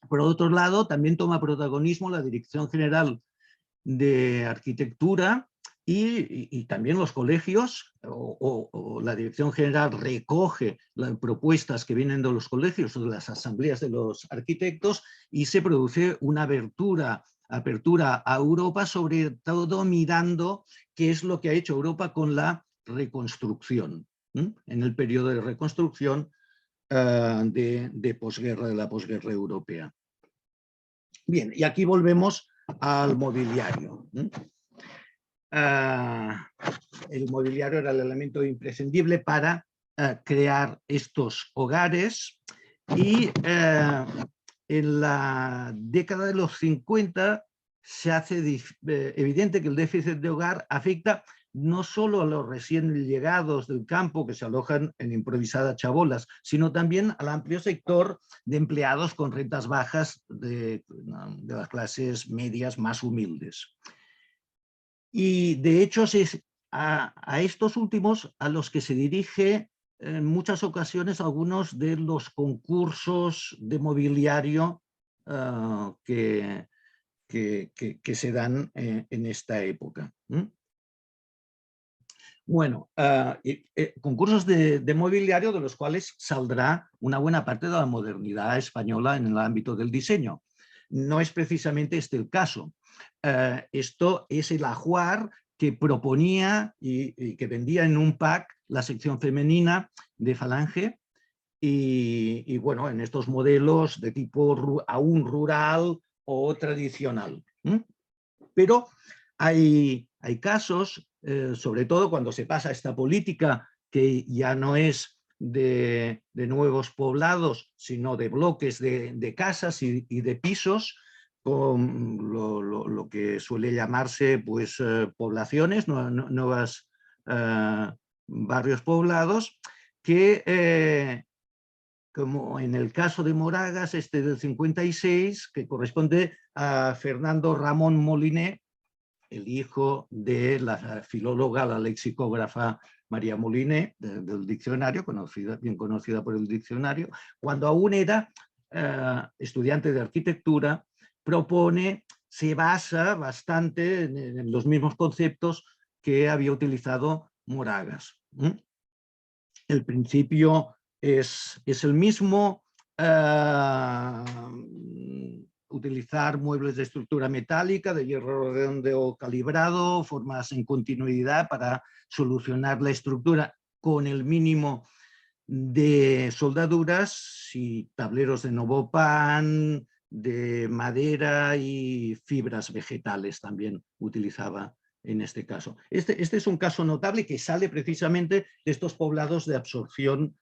Por otro lado, también toma protagonismo la Dirección General de Arquitectura y también los colegios, o la Dirección General recoge las propuestas que vienen de los colegios o de las asambleas de los arquitectos, y se produce una apertura a Europa, sobre todo mirando qué es lo que ha hecho Europa con la reconstrucción, en el periodo de reconstrucción de posguerra, de la posguerra europea. Bien, y aquí volvemos al mobiliario. El mobiliario era el elemento imprescindible para crear estos hogares, y en la década de los 50 se hace evidente que el déficit de hogar afecta no solo a los recién llegados del campo que se alojan en improvisadas chabolas, sino también al amplio sector de empleados con rentas bajas de las clases medias más humildes. Y de hecho es a estos últimos a los que se dirige en muchas ocasiones algunos de los concursos de mobiliario que se dan en esta época. Bueno, concursos de mobiliario de los cuales saldrá una buena parte de la modernidad española en el ámbito del diseño. No es precisamente este el caso. Esto es el ajuar que proponía y que vendía en un pack la sección femenina de Falange, y bueno, en estos modelos de tipo aún rural o tradicional. Pero hay casos, sobre todo cuando se pasa a esta política que ya no es de nuevos poblados, sino de bloques de casas y de pisos, con lo que suele llamarse pues, poblaciones, nuevos barrios poblados, que como en el caso de Moragas, este del 56, que corresponde a Fernando Ramón Moliné, el hijo de la filóloga, la lexicógrafa María Moliné, del diccionario, bien conocida por el diccionario, cuando aún era estudiante de arquitectura, se basa bastante en los mismos conceptos que había utilizado Moragas. El principio es el mismo, utilizar muebles de estructura metálica, de hierro redondo calibrado, formas en continuidad para solucionar la estructura con el mínimo de soldaduras, y tableros de novopan, de madera y fibras vegetales también utilizaba en este caso. Este es un caso notable que sale precisamente de estos poblados de absorción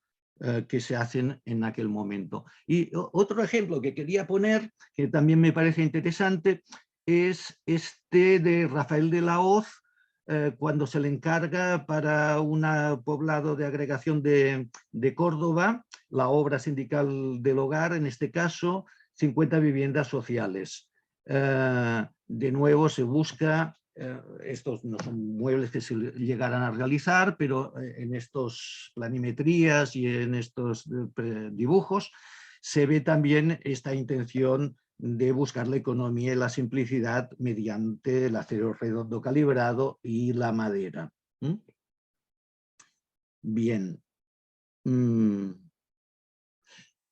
que se hacen en aquel momento. Y otro ejemplo que quería poner, que también me parece interesante, es este de Rafael de la Hoz, cuando se le encarga para un poblado de agregación de Córdoba, la obra sindical del hogar, en este caso, 50 viviendas sociales. De nuevo se busca estos no son muebles que se llegaran a realizar, pero en estas planimetrías y en estos dibujos se ve también esta intención de buscar la economía y la simplicidad mediante el acero redondo calibrado y la madera. Bien.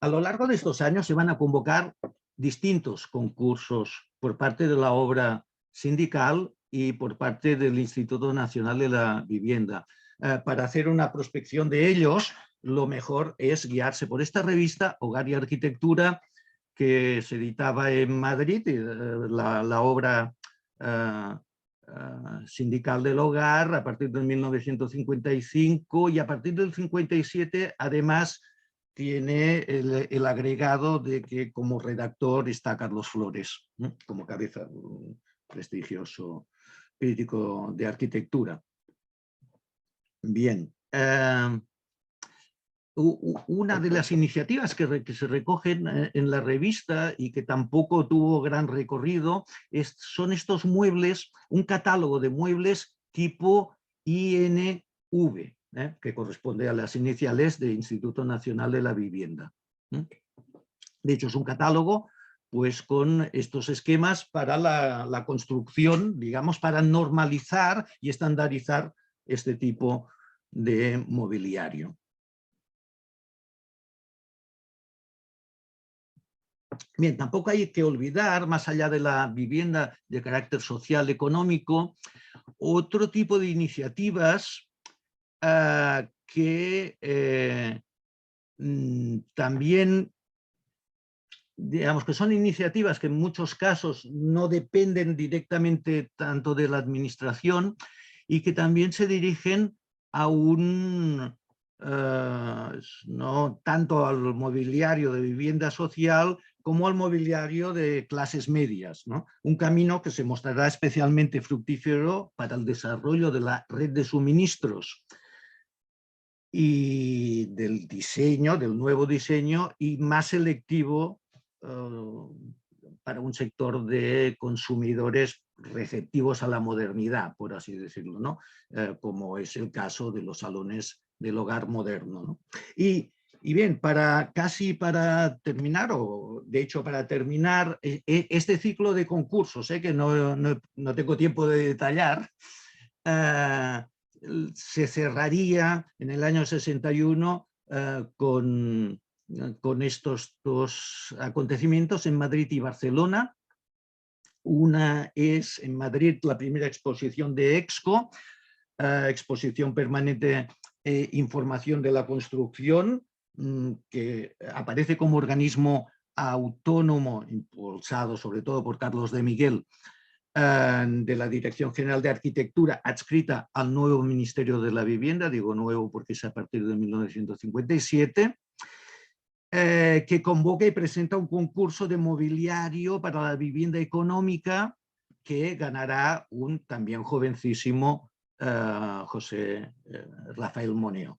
A lo largo de estos años se van a convocar distintos concursos por parte de la obra sindical y por parte del Instituto Nacional de la Vivienda. Para hacer una prospección de ellos, lo mejor es guiarse por esta revista Hogar y Arquitectura, que se editaba en Madrid, la obra sindical del hogar a partir de 1955, y a partir del 57 además tiene el agregado de que como redactor está Carlos Flores, como cabeza, un prestigioso crítico de arquitectura. Bien. Una de las iniciativas que se recogen en la revista y que tampoco tuvo gran recorrido son estos muebles, un catálogo de muebles tipo INV, que corresponde a las iniciales del Instituto Nacional de la Vivienda. De hecho, es un catálogo pues, con estos esquemas para la construcción, digamos, para normalizar y estandarizar este tipo de mobiliario. Bien, tampoco hay que olvidar, más allá de la vivienda de carácter social económico, otro tipo de iniciativas que también, digamos que son iniciativas que en muchos casos no dependen directamente tanto de la administración y que también se dirigen a no tanto al mobiliario de vivienda social como al mobiliario de clases medias, ¿no? Un camino que se mostrará especialmente fructífero para el desarrollo de la red de suministros y del diseño, del nuevo diseño, y más selectivo para un sector de consumidores receptivos a la modernidad, por así decirlo, ¿no? Como es el caso de los salones del hogar moderno, ¿no? Y bien, casi para terminar, o de hecho para terminar este ciclo de concursos, que no tengo tiempo de detallar, se cerraría en el año 61 con estos dos acontecimientos en Madrid y Barcelona. Una es en Madrid la primera exposición de EXCO, exposición permanente Información de la Construcción, que aparece como organismo autónomo, impulsado sobre todo por Carlos de Miguel, de la Dirección General de Arquitectura, adscrita al nuevo Ministerio de la Vivienda, digo nuevo porque es a partir de 1957, que convoca y presenta un concurso de mobiliario para la vivienda económica que ganará un también jovencísimo José Rafael Moneo.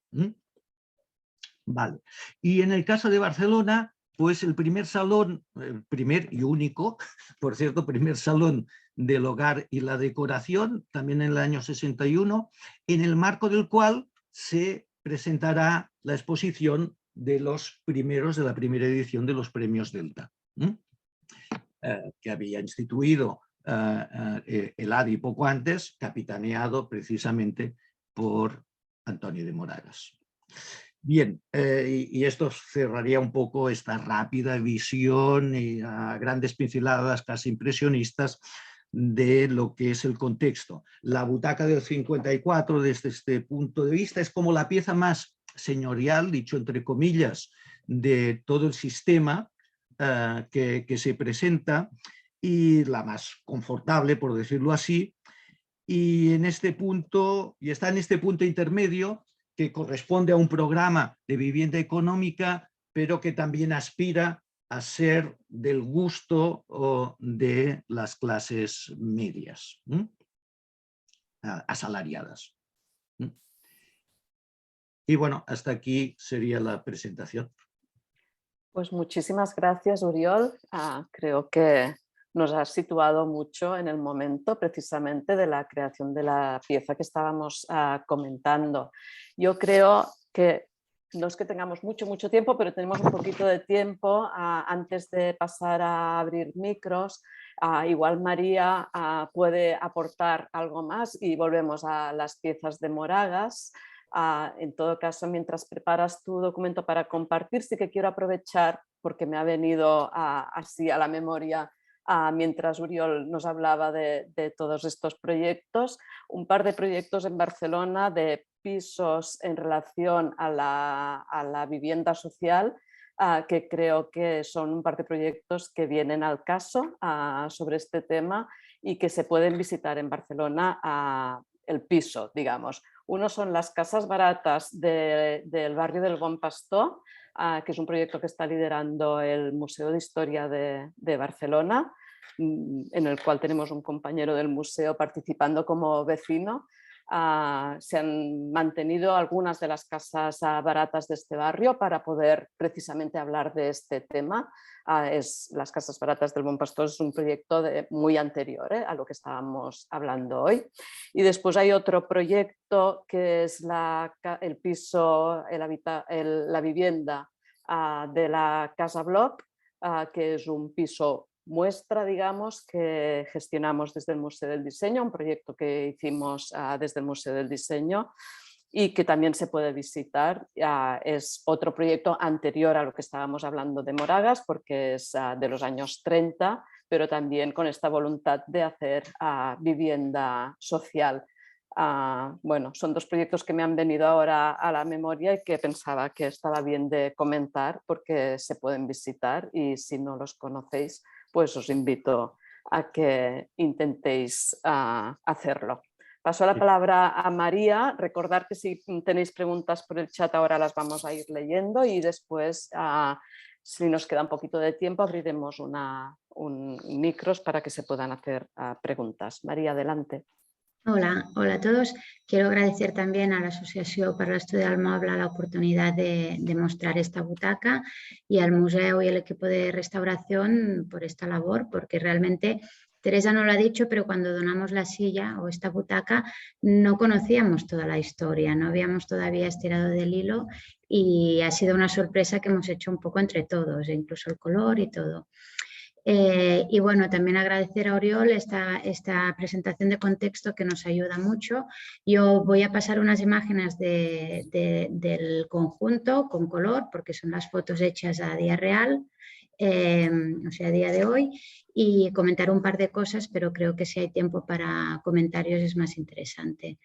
Vale. Y en el caso de Barcelona, pues el primer salón, el primer y único, por cierto, primer salón del hogar y la decoración, también en el año 61, en el marco del cual se presentará la exposición de los primeros de la primera edición de los premios Delta, que había instituido el ADI poco antes, capitaneado precisamente por Antonio de Moragas. Bien, y esto cerraría un poco esta rápida visión y a grandes pinceladas casi impresionistas de lo que es el contexto. La butaca del 54, desde este punto de vista, es como la pieza más señorial, dicho entre comillas, de todo el sistema que se presenta, y la más confortable, por decirlo así, y en este punto, y está en este punto intermedio que corresponde a un programa de vivienda económica, pero que también aspira a ser del gusto de las clases medias, asalariadas. Y bueno, hasta aquí sería la presentación. Pues muchísimas gracias, Oriol. Creo que nos ha situado mucho en el momento precisamente de la creación de la pieza que estábamos comentando. Yo creo que no es que tengamos mucho tiempo, pero tenemos un poquito de tiempo antes de pasar a abrir micros. Igual María puede aportar algo más y volvemos a las piezas de Moragas. En todo caso, mientras preparas tu documento para compartir, sí que quiero aprovechar, porque me ha venido así a la memoria mientras Oriol nos hablaba de todos estos proyectos, un par de proyectos en Barcelona de pisos en relación a la vivienda social, que creo que son un par de proyectos que vienen al caso sobre este tema y que se pueden visitar en Barcelona el piso, digamos. Uno son las casas baratas del barrio del Bon Pastor, que es un proyecto que está liderando el Museo de Historia de Barcelona, en el cual tenemos un compañero del museo participando como vecino. Se han mantenido algunas de las casas baratas de este barrio para poder precisamente hablar de este tema. Las casas baratas del Bon Pastor es un proyecto muy anterior a lo que estábamos hablando hoy. Y después hay otro proyecto que es el piso, la vivienda de la Casa Bloc, que es un piso muestra, digamos, que gestionamos desde el Museo del Diseño, un proyecto que hicimos desde el Museo del Diseño y que también se puede visitar. Es otro proyecto anterior a lo que estábamos hablando de Moragas, porque es de los años 30, pero también con esta voluntad de hacer vivienda social. Bueno, son dos proyectos que me han venido ahora a la memoria y que pensaba que estaba bien de comentar porque se pueden visitar y si no los conocéis, pues os invito a que intentéis hacerlo. Paso la palabra a María. Recordad que si tenéis preguntas por el chat ahora las vamos a ir leyendo y después, si nos queda un poquito de tiempo, abriremos micros para que se puedan hacer preguntas. María, adelante. Hola a todos. Quiero agradecer también a la Asociación para l'Estudi del Moble la oportunidad de mostrar esta butaca y al museo y el equipo de restauración por esta labor, porque realmente Teresa no lo ha dicho, pero cuando donamos la silla o esta butaca no conocíamos toda la historia, no habíamos todavía estirado del hilo y ha sido una sorpresa que hemos hecho un poco entre todos, incluso el color y todo. Y bueno, también agradecer a Oriol esta presentación de contexto que nos ayuda mucho. Yo voy a pasar unas imágenes del conjunto con color, porque son las fotos hechas a día real, o sea, a día de hoy, y comentar un par de cosas, pero creo que si hay tiempo para comentarios es más interesante.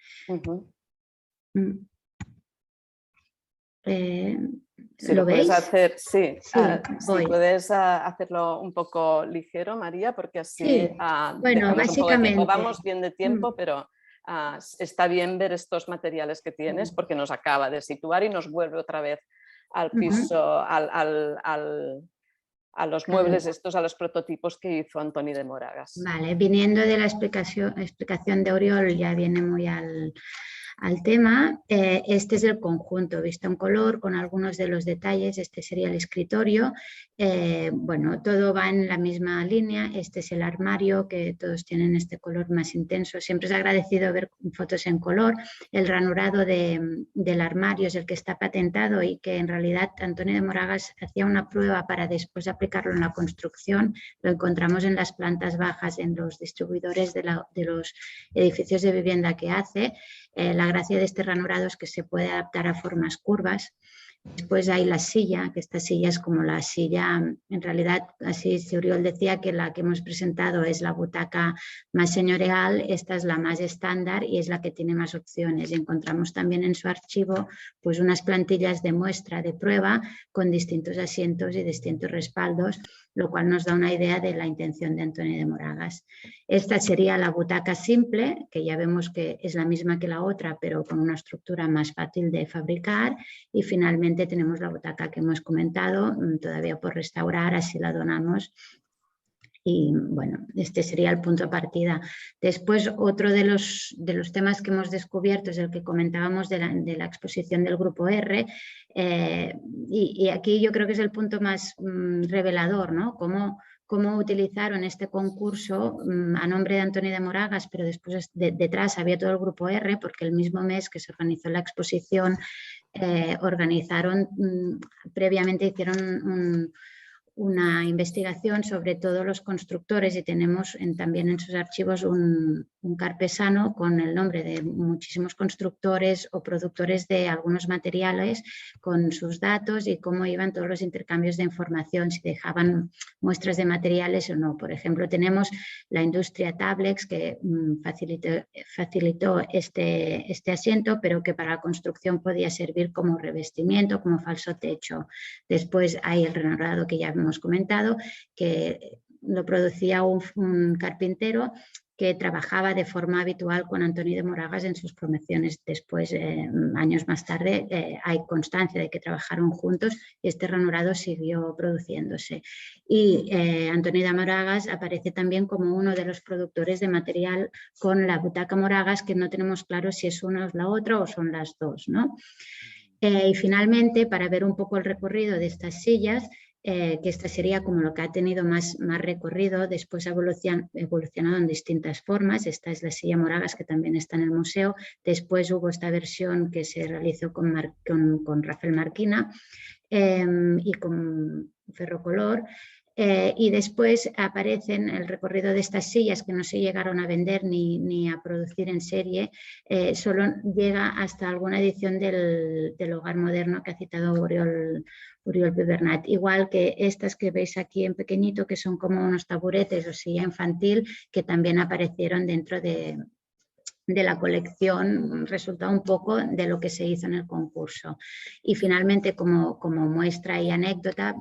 Si lo veis? puedes hacer, sí, Sí, si puedes hacerlo un poco ligero, María, porque así sí. Bueno, dejamos un poco de tiempo. básicamente, Vamos bien de tiempo, pero está bien ver estos materiales que tienes porque nos acaba de situar y nos vuelve otra vez al piso, a los muebles estos, a los prototipos que hizo Antoni de Moragas. Vale, viniendo de la explicación de Oriol, ya viene muy al tema. Este es el conjunto, visto en color con algunos de los detalles. Este sería el escritorio. Bueno, todo va en la misma línea. Este es el armario, que todos tienen este color más intenso. Siempre es agradecido ver fotos en color. El ranurado del armario es el que está patentado y que en realidad Antoni de Moragas hacía una prueba para después aplicarlo en la construcción. Lo encontramos en las plantas bajas, en los distribuidores de los edificios de vivienda que hace. La gracia de este ranurado es que se puede adaptar a formas curvas. Después hay la silla, que esta silla es como la silla, en realidad, así Oriol decía que la que hemos presentado es la butaca más señorial, esta es la más estándar y es la que tiene más opciones. Y encontramos también en su archivo pues unas plantillas de muestra, de prueba, con distintos asientos y distintos respaldos, lo cual nos da una idea de la intención de Antoni de Moragas. Esta sería la butaca simple, que ya vemos que es la misma que la otra, pero con una estructura más fácil de fabricar. Y finalmente tenemos la butaca que hemos comentado, todavía por restaurar, así la donamos. Y bueno, este sería el punto de partida. Después, otro de los temas que hemos descubierto es el que comentábamos de la exposición del Grupo R. Y aquí yo creo que es el punto más revelador, ¿no? Cómo cómo utilizaron este concurso a nombre de Antoni de Moragas, pero después detrás había todo el grupo R, porque el mismo mes que se organizó la exposición organizaron, previamente hicieron una investigación sobre todos los constructores y tenemos también en sus archivos un carpesano con el nombre de muchísimos constructores o productores de algunos materiales con sus datos y cómo iban todos los intercambios de información, si dejaban muestras de materiales o no. Por ejemplo, tenemos la industria Tablex que facilitó este asiento, pero que para la construcción podía servir como revestimiento, como falso techo. Después hay el renorado que ya hemos comentado, que lo producía un carpintero que trabajaba de forma habitual con Antoni de Moragas en sus promociones. Después, años más tarde, hay constancia de que trabajaron juntos y este ranurado siguió produciéndose. Y Antoni de Moragas aparece también como uno de los productores de material con la butaca Moragas, que no tenemos claro si es una o la otra o son las dos, ¿no? Y finalmente, para ver un poco el recorrido de estas sillas, que esta sería como lo que ha tenido más recorrido, después ha evolucionado en distintas formas. Esta es la silla Moragas, que también está en el museo. Después hubo esta versión que se realizó con Rafael Marquina y con Ferrocolor. Y después aparecen el recorrido de estas sillas que no se llegaron a vender ni a producir en serie, solo llega hasta alguna edición del Hogar Moderno que ha citado Oriol Pibernat. Igual que estas que veis aquí en pequeñito, que son como unos taburetes o silla infantil, que también aparecieron dentro de la colección, resulta un poco de lo que se hizo en el concurso. Y finalmente, como muestra y anécdota,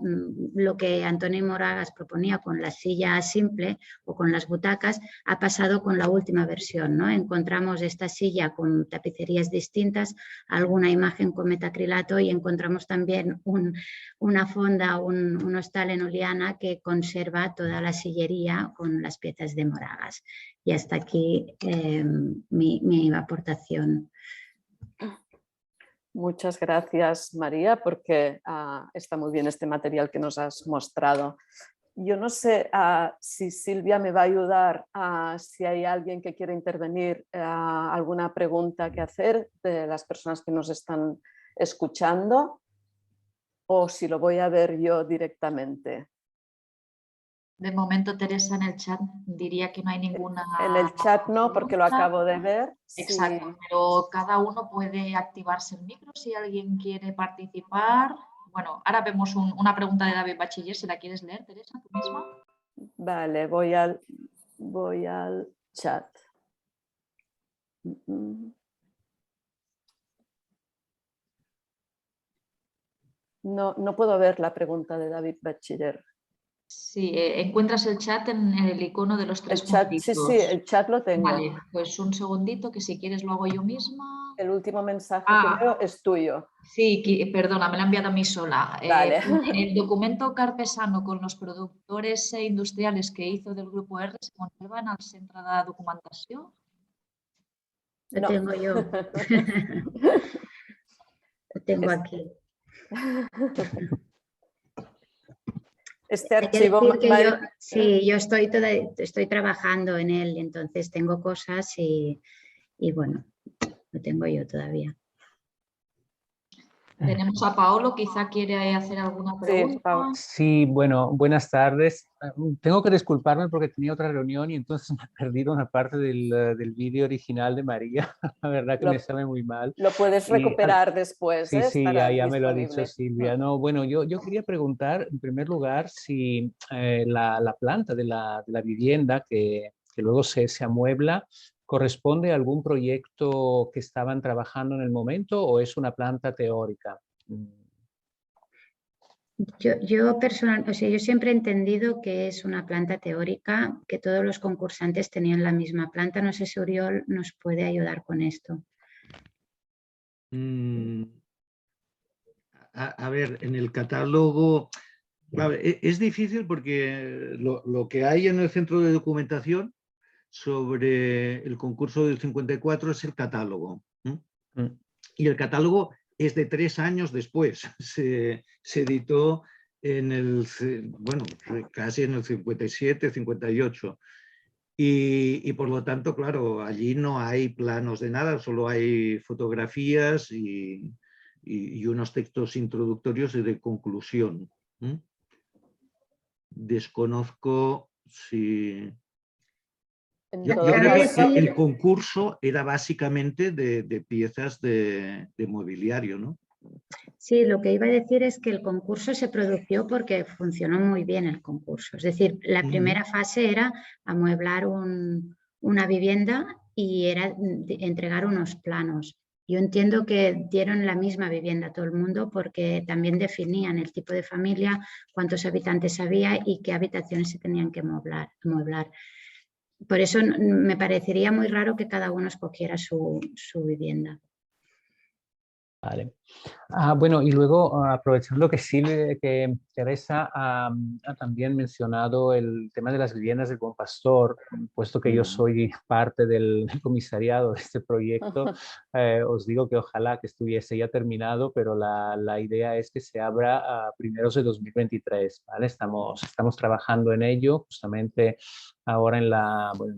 lo que Antoni Moragas proponía con la silla simple o con las butacas ha pasado con la última versión, ¿no? Encontramos esta silla con tapicerías distintas, alguna imagen con metacrilato y encontramos también una fonda, un hostal en Oliana que conserva toda la sillería con las piezas de Moragas. Y hasta aquí mi aportación. Muchas gracias, María, porque está muy bien este material que nos has mostrado. Yo no sé si Silvia me va a ayudar, si hay alguien que quiere intervenir, alguna pregunta que hacer de las personas que nos están escuchando, o si lo voy a ver yo directamente. De momento, Teresa, en el chat diría que no hay ninguna... En el chat no, porque lo acabo de ver. Exacto, sí. Pero cada uno puede activarse el micro si alguien quiere participar. Bueno, ahora vemos una pregunta de David Bachiller, si la quieres leer, Teresa, tú misma. Vale, voy al chat. No puedo ver la pregunta de David Bachiller. Sí, encuentras el chat en el icono de los tres puntitos. Sí, el chat lo tengo. Vale, pues un segundito, que si quieres lo hago yo misma. El último mensaje que veo es tuyo. Sí, perdona, me la he enviado a mí sola. Vale. En el documento carpesano con los productores industriales que hizo del Grupo R, ¿se conservan al centre de documentació? Lo tengo yo. Lo tengo aquí. Este archivo... yo estoy trabajando en él, entonces tengo cosas y bueno, lo tengo yo todavía. Tenemos a Paolo, quizá quiere hacer alguna pregunta. Sí, bueno, buenas tardes. Tengo que disculparme porque tenía otra reunión y entonces me he perdido una parte del vídeo original de María. La verdad que me sabe muy mal. Lo puedes recuperar después. Sí, ya me lo ha dicho Silvia. No, bueno, yo quería preguntar en primer lugar si la planta de la vivienda que luego se amuebla ¿corresponde a algún proyecto que estaban trabajando en el momento o es una planta teórica? Yo personalmente, yo siempre he entendido que es una planta teórica, que todos los concursantes tenían la misma planta. No sé si Oriol nos puede ayudar con esto. A ver, en el catálogo... Es difícil porque lo que hay en el centro de documentación sobre el concurso del 54 es el catálogo. Y el catálogo es de 3 años después. Se editó casi en el 57, 58. Y por lo tanto, claro, allí no hay planos de nada, solo hay fotografías y unos textos introductorios y de conclusión. Desconozco si... Yo creo que el concurso era básicamente de piezas de mobiliario, ¿no? Sí, lo que iba a decir es que el concurso se produjo porque funcionó muy bien el concurso. Es decir, la primera fase era amueblar una vivienda y era entregar unos planos. Yo entiendo que dieron la misma vivienda a todo el mundo porque también definían el tipo de familia, cuántos habitantes había y qué habitaciones se tenían que amueblar. Por eso me parecería muy raro que cada uno escogiera su vivienda. Vale. Bueno, y luego aprovechando que que Teresa ha también mencionado el tema de las viviendas del Buen Pastor, puesto que yo soy parte del comisariado de este proyecto, os digo que ojalá que estuviese ya terminado, pero la idea es que se abra a primeros de 2023, ¿vale? Estamos trabajando en ello, justamente ahora en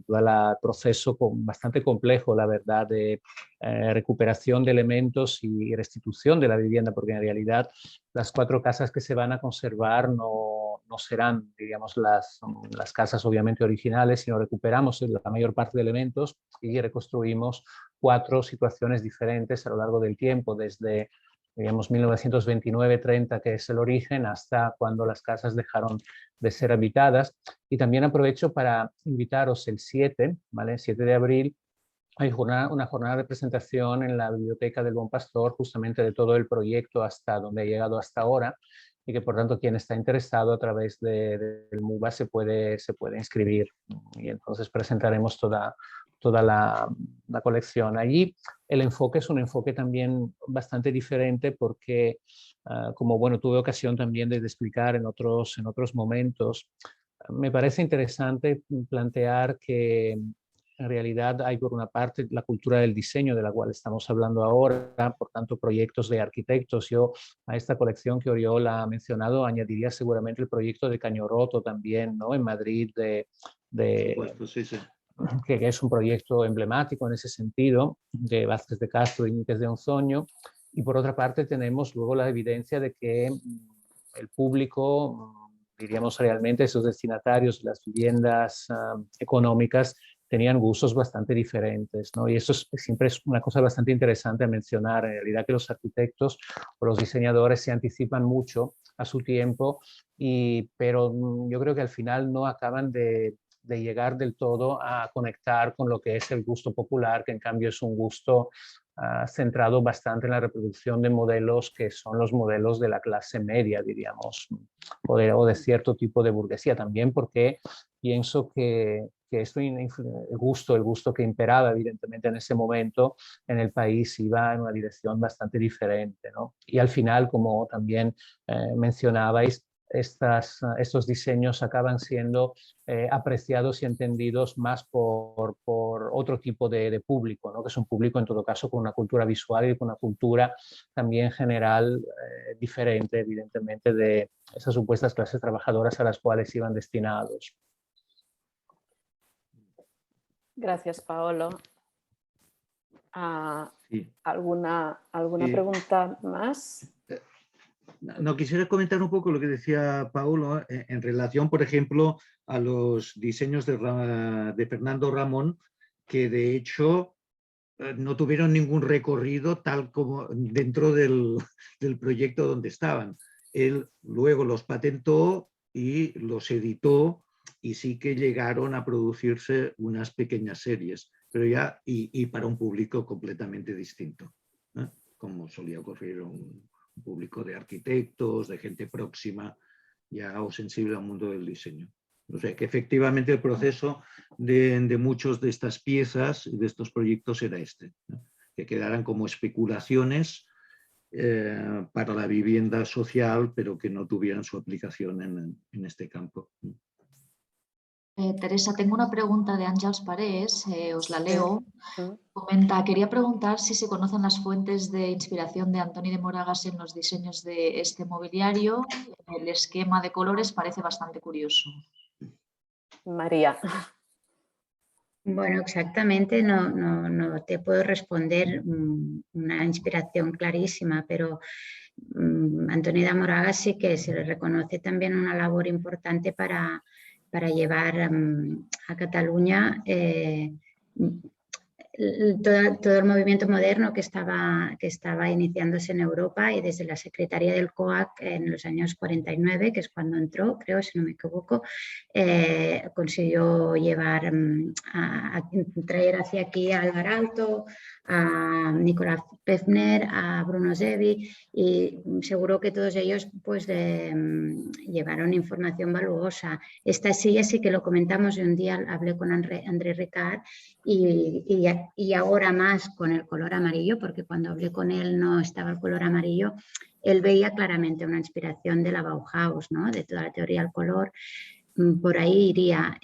todo el proceso bastante complejo, la verdad, de recuperación de elementos y restitución de la vivienda, porque en realidad las 4 casas que se van a conservar no serán, digamos, las casas obviamente originales, sino recuperamos la mayor parte de elementos y reconstruimos 4 situaciones diferentes a lo largo del tiempo, desde, digamos, 1929-30, que es el origen, hasta cuando las casas dejaron de ser habitadas. Y también aprovecho para invitaros el 7, ¿vale? 7 de abril, hay una jornada de presentación en la Biblioteca del Buen Pastor, justamente de todo el proyecto hasta donde ha llegado hasta ahora, y que por tanto quien está interesado a través del MUBA se puede inscribir, y entonces presentaremos toda la colección. Allí el enfoque es un enfoque también bastante diferente porque, como bueno, tuve ocasión también de explicar en otros momentos, me parece interesante plantear que en realidad hay por una parte la cultura del diseño de la cual estamos hablando ahora, por tanto proyectos de arquitectos. Yo a esta colección que Oriol ha mencionado añadiría seguramente el proyecto de Cañoroto también, ¿no? En Madrid, que es un proyecto emblemático en ese sentido, de Vázquez de Castro y Níquez de Onzoño. Y por otra parte tenemos luego la evidencia de que el público, diríamos realmente esos destinatarios de las viviendas económicas, tenían gustos bastante diferentes, ¿no? Y eso siempre es una cosa bastante interesante a mencionar, en realidad, que los arquitectos o los diseñadores se anticipan mucho a su tiempo, pero yo creo que al final no acaban de llegar del todo a conectar con lo que es el gusto popular, que en cambio es un gusto centrado bastante en la reproducción de modelos que son los modelos de la clase media, diríamos, o de cierto tipo de burguesía. También porque pienso que esto, el gusto que imperaba evidentemente en ese momento en el país iba en una dirección bastante diferente, ¿no? Y al final, como también mencionabais, estos diseños acaban siendo apreciados y entendidos más por otro tipo de público, ¿no? Que es un público en todo caso con una cultura visual y con una cultura también general diferente, evidentemente, de esas supuestas clases trabajadoras a las cuales iban destinados. Gracias, Paolo. Sí. ¿Alguna pregunta más? No, quisiera comentar un poco lo que decía Paolo en relación, por ejemplo, a los diseños de Fernando Ramón, que de hecho no tuvieron ningún recorrido tal como dentro del proyecto donde estaban. Él luego los patentó y los editó y sí que llegaron a producirse unas pequeñas series, pero ya y para un público completamente distinto, ¿eh? Como solía ocurrir un público de arquitectos, de gente próxima ya o sensible al mundo del diseño. O sea que efectivamente el proceso de muchos de estas piezas y de estos proyectos era este, ¿no? Que quedaran como especulaciones para la vivienda social, pero que no tuvieran su aplicación en este campo. Teresa, tengo una pregunta de Àngels Parés, os la leo. Sí. Comenta, quería preguntar si se conocen las fuentes de inspiración de Antoni de Moragas en los diseños de este mobiliario. El esquema de colores parece bastante curioso. María. Bueno, exactamente no te puedo responder una inspiración clarísima, pero Antoni de Moragas sí que se le reconoce también una labor importante para llevar a Cataluña todo el movimiento moderno que estaba iniciándose en Europa, y desde la Secretaría del COAC en los años 49, que es cuando entró, creo, si no me equivoco, consiguió llevar traer hacia aquí a Álvar Alto, a Nicolás Pefner, a Bruno Zevi, y seguro que todos ellos pues llevaron información valuosa. Esta silla sí que lo comentamos, y un día hablé con André Ricard, y ahora más con el color amarillo, porque cuando hablé con él no estaba el color amarillo. Él veía claramente una inspiración de la Bauhaus, ¿no? De toda la teoría del color. Por ahí iría.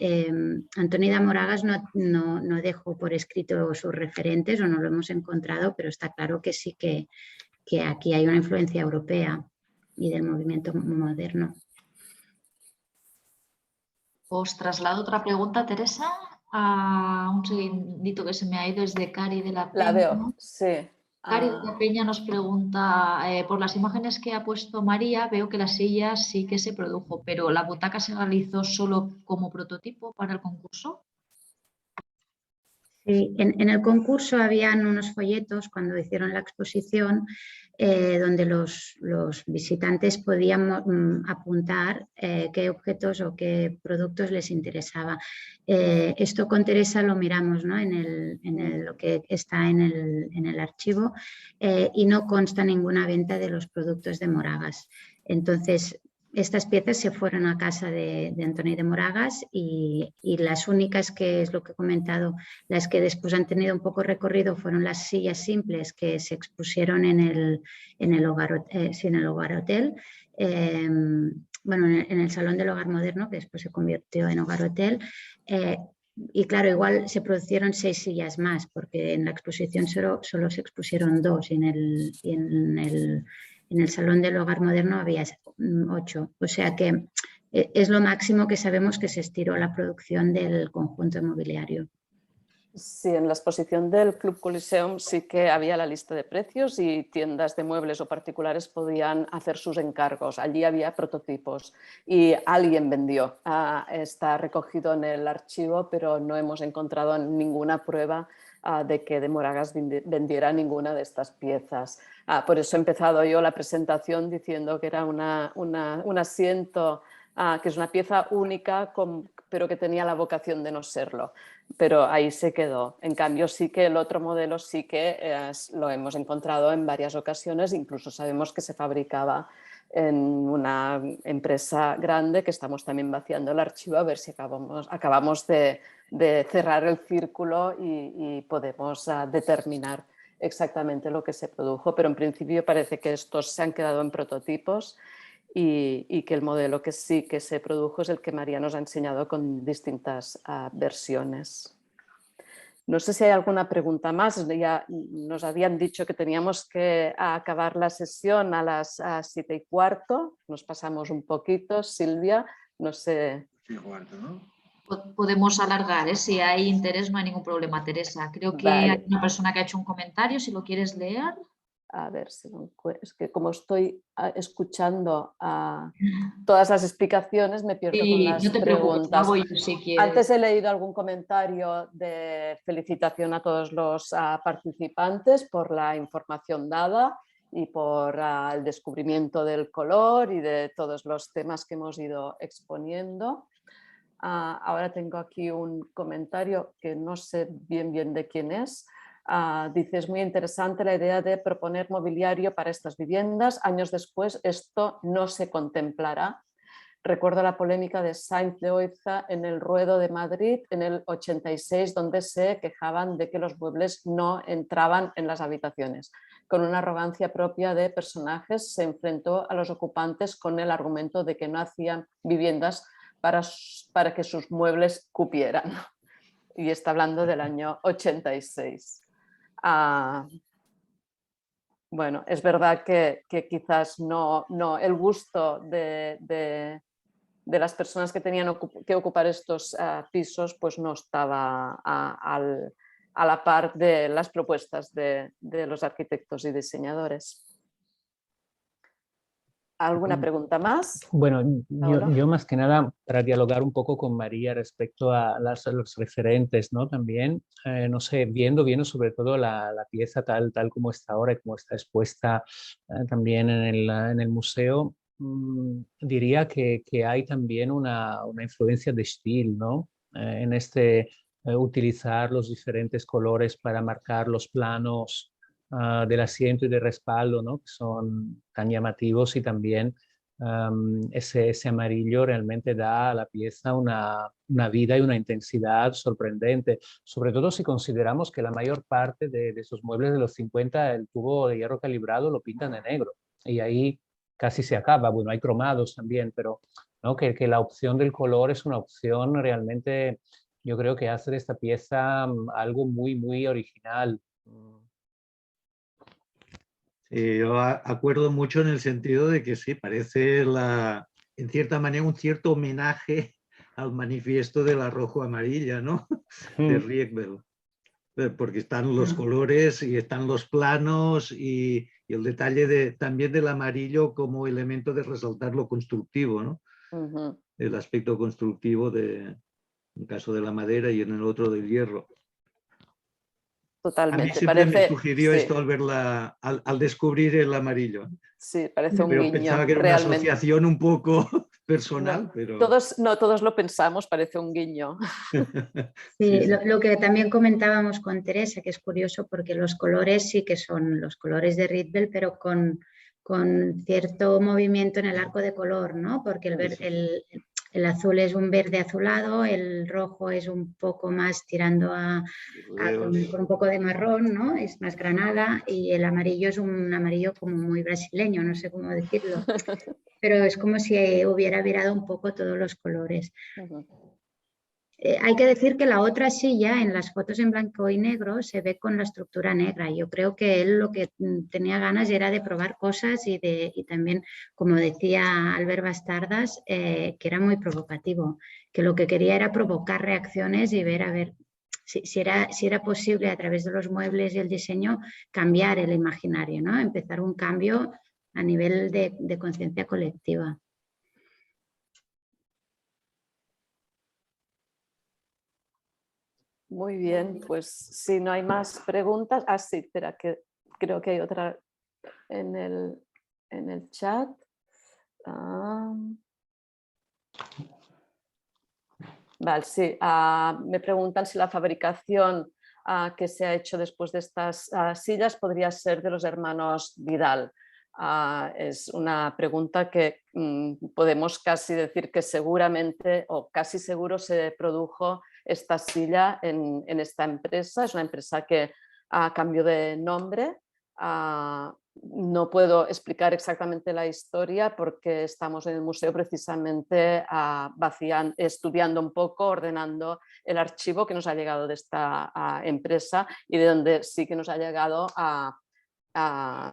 Antoni de Moragas no dejó por escrito sus referentes, o no lo hemos encontrado, pero está claro que sí que aquí hay una influencia europea y del movimiento moderno. Os traslado otra pregunta, Teresa. Un segundito que se me ha ido, es de Cari de la Peña. La veo, sí. Cari de la Peña nos pregunta, por las imágenes que ha puesto María, veo que la silla sí que se produjo, pero ¿la butaca se realizó solo como prototipo para el concurso? Sí, en el concurso habían unos folletos cuando hicieron la exposición donde los visitantes podían apuntar qué objetos o qué productos les interesaba. Esto con Teresa lo miramos, ¿no? en lo que está en el archivo, y no consta ninguna venta de los productos de Moragas. Entonces, estas piezas se fueron a casa de Antoni de Moragas, y las únicas, que es lo que he comentado, las que después han tenido un poco recorrido, fueron las sillas simples que se expusieron en el hogar hotel, bueno, en el Salón del Hogar Moderno, que después se convirtió en Hogar Hotel. Y claro, igual se produjeron 6 sillas más, porque en la exposición solo se expusieron 2, y en el Salón del Hogar Moderno había 8. O sea que es lo máximo que sabemos que se estiró la producción del conjunto inmobiliario. Sí, en la exposición del Club Coliseum sí que había la lista de precios, y tiendas de muebles o particulares podían hacer sus encargos. Allí había prototipos y alguien vendió. Está recogido en el archivo, pero no hemos encontrado ninguna prueba de que de Moragas vendiera ninguna de estas piezas. Por eso he empezado yo la presentación diciendo que era un asiento, que es una pieza única, pero que tenía la vocación de no serlo. Pero ahí se quedó. En cambio, sí que el otro modelo sí que lo hemos encontrado en varias ocasiones, incluso sabemos que se fabricaba en una empresa grande, que estamos también vaciando el archivo a ver si acabamos de cerrar el círculo y podemos determinar exactamente lo que se produjo, pero en principio parece que estos se han quedado en prototipos, y que el modelo que sí que se produjo es el que María nos ha enseñado con distintas versiones. No sé si hay alguna pregunta más. Ya nos habían dicho que teníamos que acabar la sesión a las 7:15. Nos pasamos un poquito, Silvia. No sé. 7:15, ¿no? Podemos alargar, si hay interés no hay ningún problema, Teresa. Creo que Vale. hay una persona que ha hecho un comentario, si lo quieres leer. A ver si es que como estoy escuchando todas las explicaciones, me pierdo con las no te preocupes, preguntas. hago yo si quieres. Antes he leído algún comentario de felicitación a todos los participantes por la información dada y por el descubrimiento del color y de todos los temas que hemos ido exponiendo. Ahora tengo aquí un comentario que no sé bien de quién es. Dice, es muy interesante la idea de proponer mobiliario para estas viviendas. Años después esto no se contemplará. Recuerdo la polémica de Sainz de Oiza en el Ruedo de Madrid en el 86, donde se quejaban de que los muebles no entraban en las habitaciones. Con una arrogancia propia de personajes, se enfrentó a los ocupantes con el argumento de que no hacían viviendas para que sus muebles cupieran. Y está hablando del año 86. Bueno, es verdad que quizás no el gusto de las personas que tenían que ocupar estos pisos pues no estaba a la par de las propuestas de los arquitectos y diseñadores. ¿Alguna pregunta más? Bueno, yo más que nada para dialogar un poco con María respecto a los referentes, ¿no? También, no sé, viendo sobre todo la pieza tal como está ahora y como está expuesta también en el museo, diría que hay también una influencia de estilo, ¿no? En utilizar los diferentes colores para marcar los planos del asiento y de respaldo, ¿no? Que son tan llamativos y también ese amarillo realmente da a la pieza una vida y una intensidad sorprendente, sobre todo si consideramos que la mayor parte de esos muebles de los 50, el tubo de hierro calibrado lo pintan de negro y ahí casi se acaba. Bueno, hay cromados también, pero ¿no? que la opción del color es una opción realmente, yo creo que hace de esta pieza algo muy, muy original. Yo acuerdo mucho en el sentido de que sí, parece en cierta manera un cierto homenaje al manifiesto de la rojo-amarilla, ¿no? De Rietveld. Porque están los colores y están los planos y el detalle también del amarillo como elemento de resaltar lo constructivo, ¿no? El aspecto constructivo en el caso de la madera y en el otro del hierro. Totalmente. A mí siempre me sugirió esto al descubrir el amarillo. Sí, parece un pero guiño. Pensaba que era realmente. Una asociación un poco personal, no, pero... Todos lo pensamos, parece un guiño. Sí, lo que también comentábamos con Teresa, que es curioso porque los colores sí que son los colores de Rietveld, pero con cierto movimiento en el arco de color, ¿no? Porque el azul es un verde azulado, el rojo es un poco más tirando con un poco de marrón, ¿no? Es más granada, y el amarillo es un amarillo como muy brasileño, no sé cómo decirlo, pero es como si hubiera virado un poco todos los colores. Hay que decir que la otra silla en las fotos en blanco y negro se ve con la estructura negra. Yo creo que él lo que tenía ganas era de probar cosas y también, como decía Albert Bastardas, que era muy provocativo, que lo que quería era provocar reacciones y ver a ver si era posible a través de los muebles y el diseño cambiar el imaginario, ¿no? Empezar un cambio a nivel de conciencia colectiva. Muy bien, pues si no hay más preguntas. Sí, espera, que creo que hay otra en el chat. Vale, sí. Me preguntan si la fabricación que se ha hecho después de estas sillas podría ser de los hermanos Vidal. Es una pregunta que podemos casi decir que seguramente o casi seguro se produjo esta silla en esta empresa. Es una empresa que cambió de nombre. No puedo explicar exactamente la historia porque estamos en el museo precisamente estudiando un poco, ordenando el archivo que nos ha llegado de esta empresa y de donde sí que nos ha llegado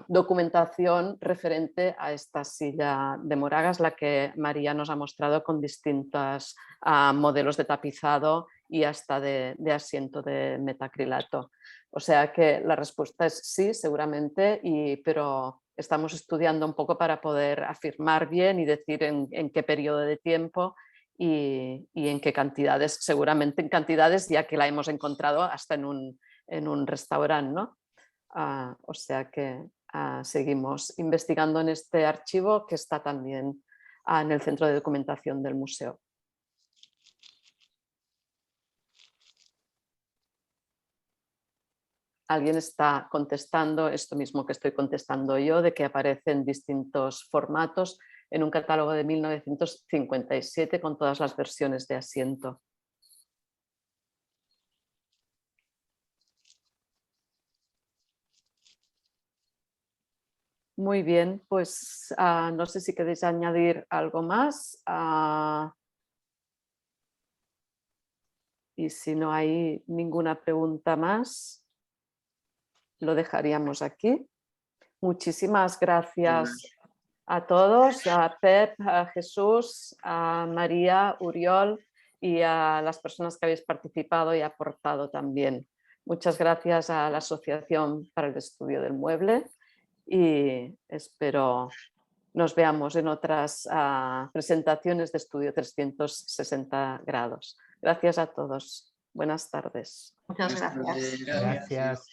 documentación referente a esta silla de Moragas, la que María nos ha mostrado con distintos modelos de tapizado y hasta de asiento de metacrilato. O sea que la respuesta es sí, seguramente, pero estamos estudiando un poco para poder afirmar bien y decir en qué periodo de tiempo y en qué cantidades, seguramente en cantidades, ya que la hemos encontrado hasta en un restaurante, ¿no? O sea que seguimos investigando en este archivo que está también en el centro de documentación del museo. Alguien está contestando esto mismo que estoy contestando yo, de que aparecen distintos formatos en un catálogo de 1957 con todas las versiones de asiento. Muy bien, pues no sé si queréis añadir algo más. Y si no hay ninguna pregunta más, lo dejaríamos aquí. Muchísimas gracias a todos, a Pep, a Jesús, a María, Uriol y a las personas que habéis participado y aportado también. Muchas gracias a la Asociación para el Estudio del Mueble y espero nos veamos en otras presentaciones de Estudio 360 grados. Gracias a todos. Buenas tardes. Muchas gracias. Gracias.